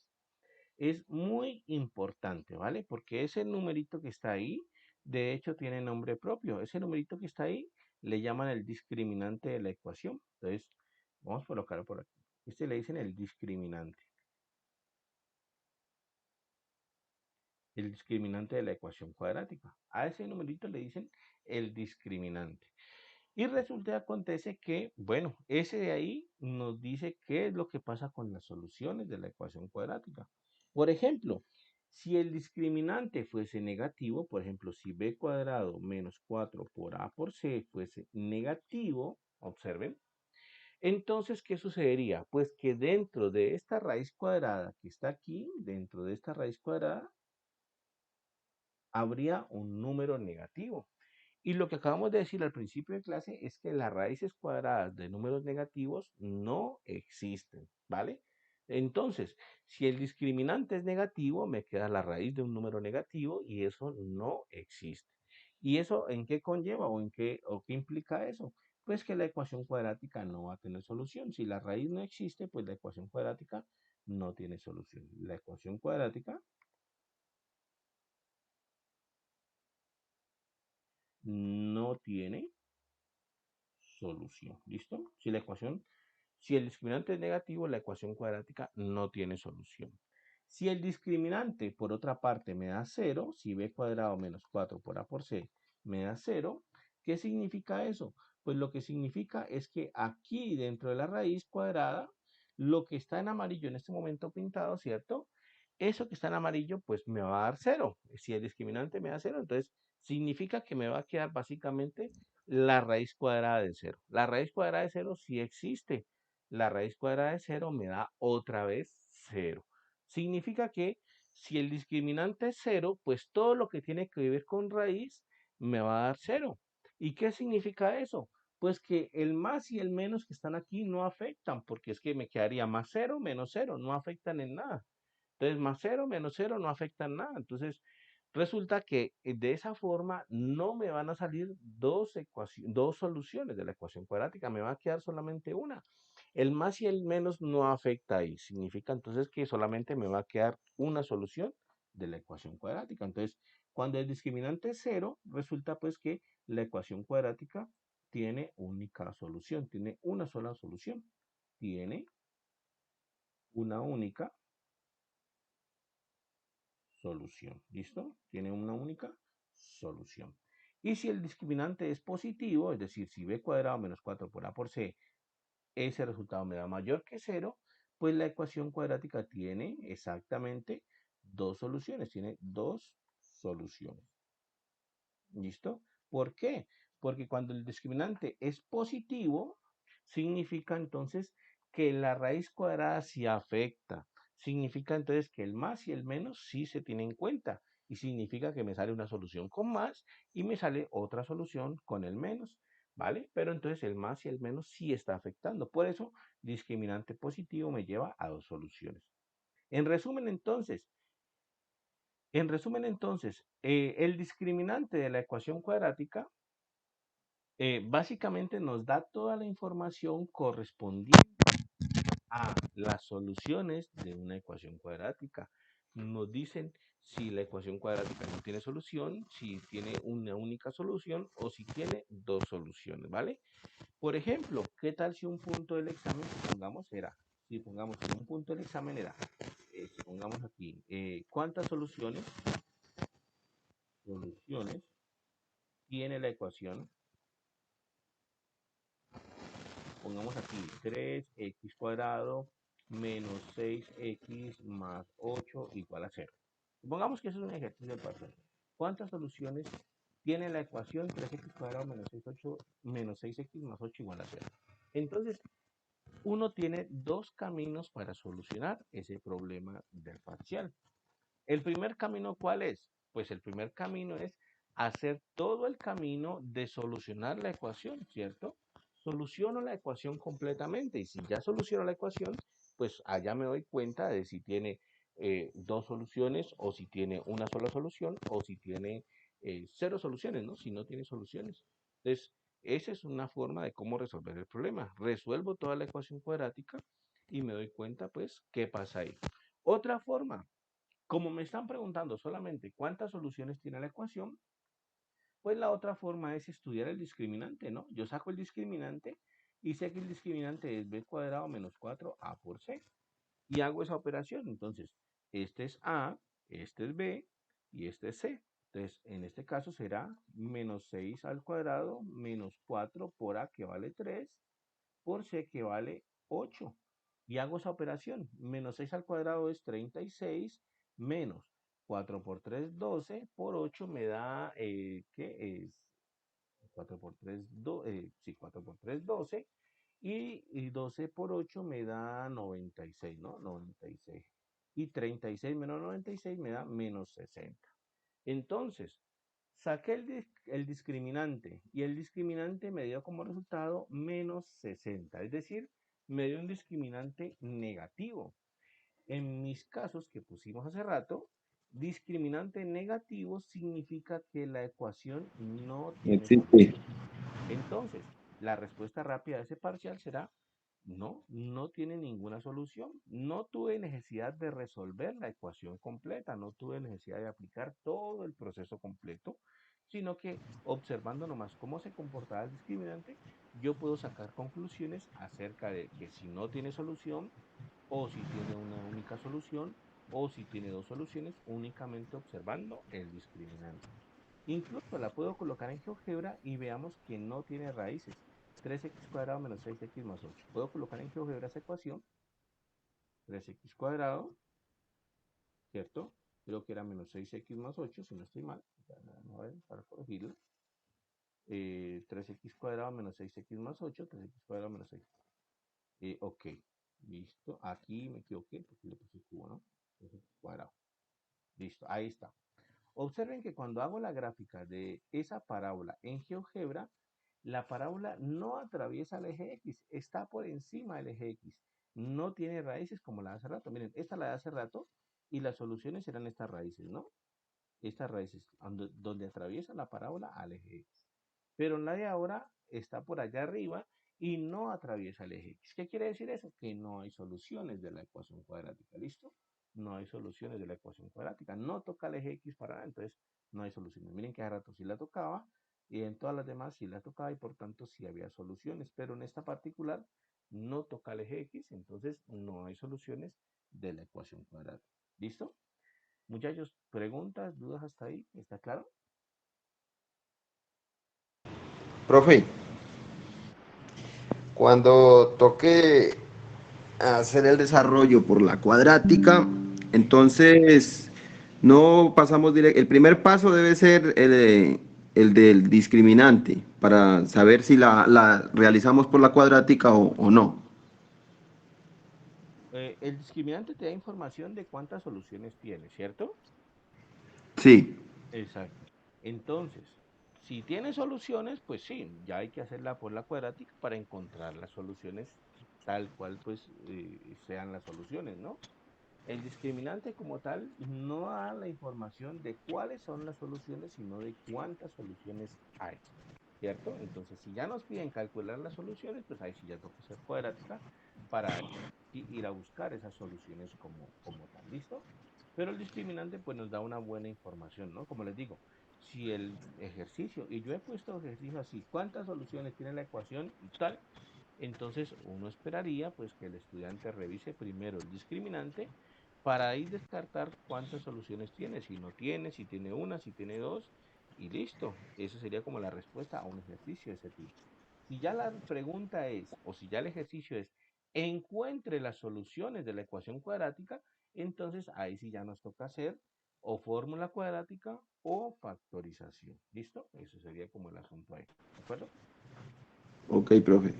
es muy importante, ¿vale? Porque ese numerito que está ahí, de hecho, tiene nombre propio. Ese numerito que está ahí le llaman el discriminante de la ecuación. Entonces, vamos a colocarlo por aquí. Este le dicen el discriminante. El discriminante de la ecuación cuadrática. A ese numerito le dicen el discriminante. Y resulta y acontece que, bueno, ese de ahí nos dice qué es lo que pasa con las soluciones de la ecuación cuadrática. Por ejemplo, si el discriminante fuese negativo, por ejemplo, si b cuadrado menos 4 por a por c fuese negativo, observen, entonces, ¿qué sucedería? Pues que dentro de esta raíz cuadrada que está aquí, dentro de esta raíz cuadrada, habría un número negativo. Y lo que acabamos de decir al principio de clase es que las raíces cuadradas de números negativos no existen, ¿vale? Entonces, si el discriminante es negativo, me queda la raíz de un número negativo y eso no existe. ¿Y eso en qué conlleva o qué implica eso? Pues que la ecuación cuadrática no va a tener solución. Si la raíz no existe, pues la ecuación cuadrática no tiene solución. La ecuación cuadrática no tiene solución. ¿Listo? Si el discriminante es negativo, la ecuación cuadrática no tiene solución. Si el discriminante, por otra parte, me da 0, si b cuadrado menos 4 por a por c me da 0, ¿qué significa eso? Pues lo que significa es que aquí dentro de la raíz cuadrada, lo que está en amarillo en este momento pintado, ¿cierto? Eso que está en amarillo, pues me va a dar 0. Si el discriminante me da 0, entonces significa que me va a quedar básicamente la raíz cuadrada de 0. La raíz cuadrada de 0 sí existe. La raíz cuadrada de 0 me da otra vez 0. Significa que si el discriminante es 0, pues todo lo que tiene que ver con raíz me va a dar 0. ¿Y qué significa eso? Pues que el más y el menos que están aquí no afectan, porque es que me quedaría más 0 menos 0, no afectan en nada. Entonces, más 0 menos 0 no afectan nada. Entonces, resulta que de esa forma no me van a salir dos soluciones de la ecuación cuadrática, me va a quedar solamente una. El más y el menos no afecta ahí. Significa entonces que solamente me va a quedar una solución de la ecuación cuadrática. Entonces, cuando el discriminante es 0, resulta pues que la ecuación cuadrática tiene única solución, tiene una sola solución. Tiene una única solución. ¿Listo? Tiene una única solución. Y si el discriminante es positivo, es decir, si b cuadrado menos 4 por a por c, ese resultado me da mayor que 0, pues la ecuación cuadrática tiene exactamente dos soluciones. Tiene dos soluciones. ¿Listo? ¿Por qué? Porque cuando el discriminante es positivo, significa entonces que la raíz cuadrada sí afecta. Significa entonces que el más y el menos sí se tienen en cuenta. Y significa que me sale una solución con más y me sale otra solución con el menos. ¿Vale? Pero entonces el más y el menos sí está afectando. Por eso, discriminante positivo me lleva a dos soluciones. En resumen, entonces, el discriminante de la ecuación cuadrática básicamente nos da toda la información correspondiente a las soluciones de una ecuación cuadrática. Nos dicen si la ecuación cuadrática no tiene solución, si tiene una única solución o si tiene dos soluciones, ¿vale? Por ejemplo, ¿qué tal si un punto del examen, pongamos que un punto del examen era, pongamos aquí, ¿cuántas soluciones tiene la ecuación? Pongamos aquí 3x cuadrado menos 6x más 8 igual a 0. Supongamos que eso es un ejercicio de parcial. ¿Cuántas soluciones tiene la ecuación 3x cuadrado menos 6x más 8 igual a 0? Entonces, uno tiene dos caminos para solucionar ese problema del parcial. El primer camino, ¿cuál es? Pues el primer camino es hacer todo el camino de solucionar la ecuación, ¿cierto? Soluciono la ecuación completamente y si ya soluciono la ecuación, pues allá me doy cuenta de si tiene dos soluciones o si tiene una sola solución o si tiene cero soluciones, ¿no? Si no tiene soluciones. Entonces, esa es una forma de cómo resolver el problema. Resuelvo toda la ecuación cuadrática y me doy cuenta, pues, qué pasa ahí. Otra forma, como me están preguntando solamente cuántas soluciones tiene la ecuación, pues la otra forma es estudiar el discriminante, ¿no? Yo saco el discriminante y sé que el discriminante es b cuadrado menos 4a por c. Y hago esa operación. Entonces, este es a, este es b y este es c. Entonces, en este caso será menos 6 al cuadrado menos 4 por a que vale 3 por c que vale 8. Y hago esa operación. Menos 6 al cuadrado es 36 menos 4 por 3, 12 por 8 me da, ¿qué es? 4 por 3, sí, 4 por 3, 12. Y 12 por 8 me da 96, ¿no? 96. Y 36 menos 96 me da menos 60. Entonces, saqué el discriminante y el discriminante me dio como resultado menos 60, es decir, me dio un discriminante negativo. En mis casos que pusimos hace rato, discriminante negativo significa que la ecuación no tiene Existe. solución. Entonces, la respuesta rápida de ese parcial será no, no tiene ninguna solución. No tuve necesidad de resolver la ecuación completa, no tuve necesidad de aplicar todo el proceso completo, sino que observando nomás cómo se comportaba el discriminante, yo puedo sacar conclusiones acerca de que si no tiene solución, o si tiene una única solución, o si tiene dos soluciones, únicamente observando el discriminante. Incluso la puedo colocar en GeoGebra y veamos que no tiene raíces. 3x cuadrado menos 6x más 8. Puedo colocar en GeoGebra esa ecuación. 3x cuadrado, ¿cierto? Creo que era menos 6x más 8, si no estoy mal. A ver, para corregirlo. 3x cuadrado menos 6x más 8, 3x cuadrado menos 6. Ok, listo. Aquí me equivoqué porque le puse cubo, ¿no? 3x cuadrado. Listo, ahí está. Observen que cuando hago la gráfica de esa parábola en GeoGebra, la parábola no atraviesa el eje X, está por encima del eje X. No tiene raíces como la de hace rato. Miren, esta la de hace rato y las soluciones serán estas raíces, ¿no? Estas raíces, donde atraviesa la parábola al eje X. Pero en la de ahora está por allá arriba y no atraviesa el eje X. ¿Qué quiere decir eso? Que no hay soluciones de la ecuación cuadrática, ¿listo? No hay soluciones de la ecuación cuadrática. No toca el eje X para nada, entonces no hay soluciones. Miren que hace rato sí la tocaba y en todas las demás sí la tocaba y por tanto sí había soluciones, pero en esta particular no toca el eje X, entonces no hay soluciones de la ecuación cuadrática. ¿Listo? Muchachos, preguntas, dudas hasta ahí, ¿está claro? Profe, cuando toque hacer el desarrollo por la cuadrática, entonces no pasamos directo. El primer paso debe ser el del discriminante para saber si la realizamos por la cuadrática o no. El discriminante te da información de cuántas soluciones tiene, ¿cierto? Sí, Exacto. Entonces, si tiene soluciones, pues sí, ya hay que hacerla por la cuadrática para encontrar las soluciones tal cual pues sean las soluciones, ¿no? El discriminante como tal no da la información de cuáles son las soluciones, sino de cuántas soluciones hay, ¿cierto? Entonces, si ya nos piden calcular las soluciones, pues ahí sí ya toca hacer cuadrática para ir a buscar esas soluciones como tal, ¿listo? Pero el discriminante pues nos da una buena información, ¿no? Como les digo, si el ejercicio, y yo he puesto ejercicio así, ¿cuántas soluciones tiene la ecuación y tal? Entonces uno esperaría pues que el estudiante revise primero el discriminante para ahí descartar cuántas soluciones tiene, si no tiene, si tiene una, si tiene dos, y listo. Eso sería como la respuesta a un ejercicio de ese tipo. Si ya la pregunta es, o si ya el ejercicio es, encuentre las soluciones de la ecuación cuadrática, entonces ahí sí ya nos toca hacer o fórmula cuadrática o factorización. ¿Listo? Eso sería como el asunto ahí. ¿De acuerdo? ok, profe.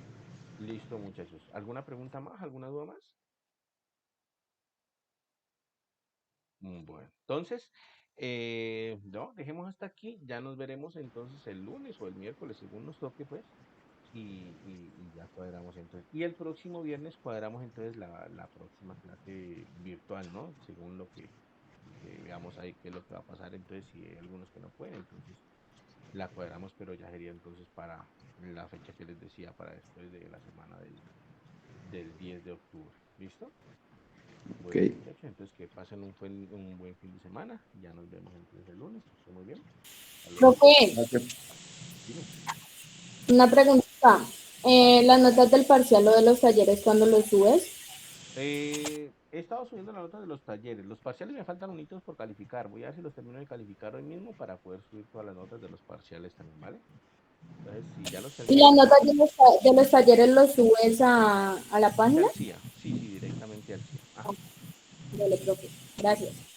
Listo, muchachos. ¿Alguna pregunta más? ¿Alguna duda más? Bueno, entonces, no, dejemos hasta aquí. Ya nos veremos entonces el lunes o el miércoles, según nos toque, pues. Y ya cuadramos entonces. Y el próximo viernes cuadramos entonces la próxima clase virtual, ¿no? Según lo que veamos ahí qué es lo que va a pasar. Entonces, si hay algunos que no pueden, entonces la cuadramos, pero ya sería entonces para la fecha que les decía, para después de la semana del 10 de octubre. ¿Listo? Ok. Bueno, muchachos, entonces que pasen un buen fin de semana. Ya nos vemos entonces el lunes. Que estén muy bien. Hasta luego. Profe, Gracias. Dime. una pregunta. Las notas del parcial o de los talleres, ¿cuándo los subes? He estado subiendo las notas de los talleres. Los parciales me faltan unitos por calificar. Voy a ver si los termino de calificar hoy mismo para poder subir todas las notas de los parciales también, ¿vale? Entonces, si ya los ¿Y termino, las pues notas de los talleres los subes a la es página? al CIA. Sí, sí, directamente al CIA. Ajá. Dale, profe. Gracias.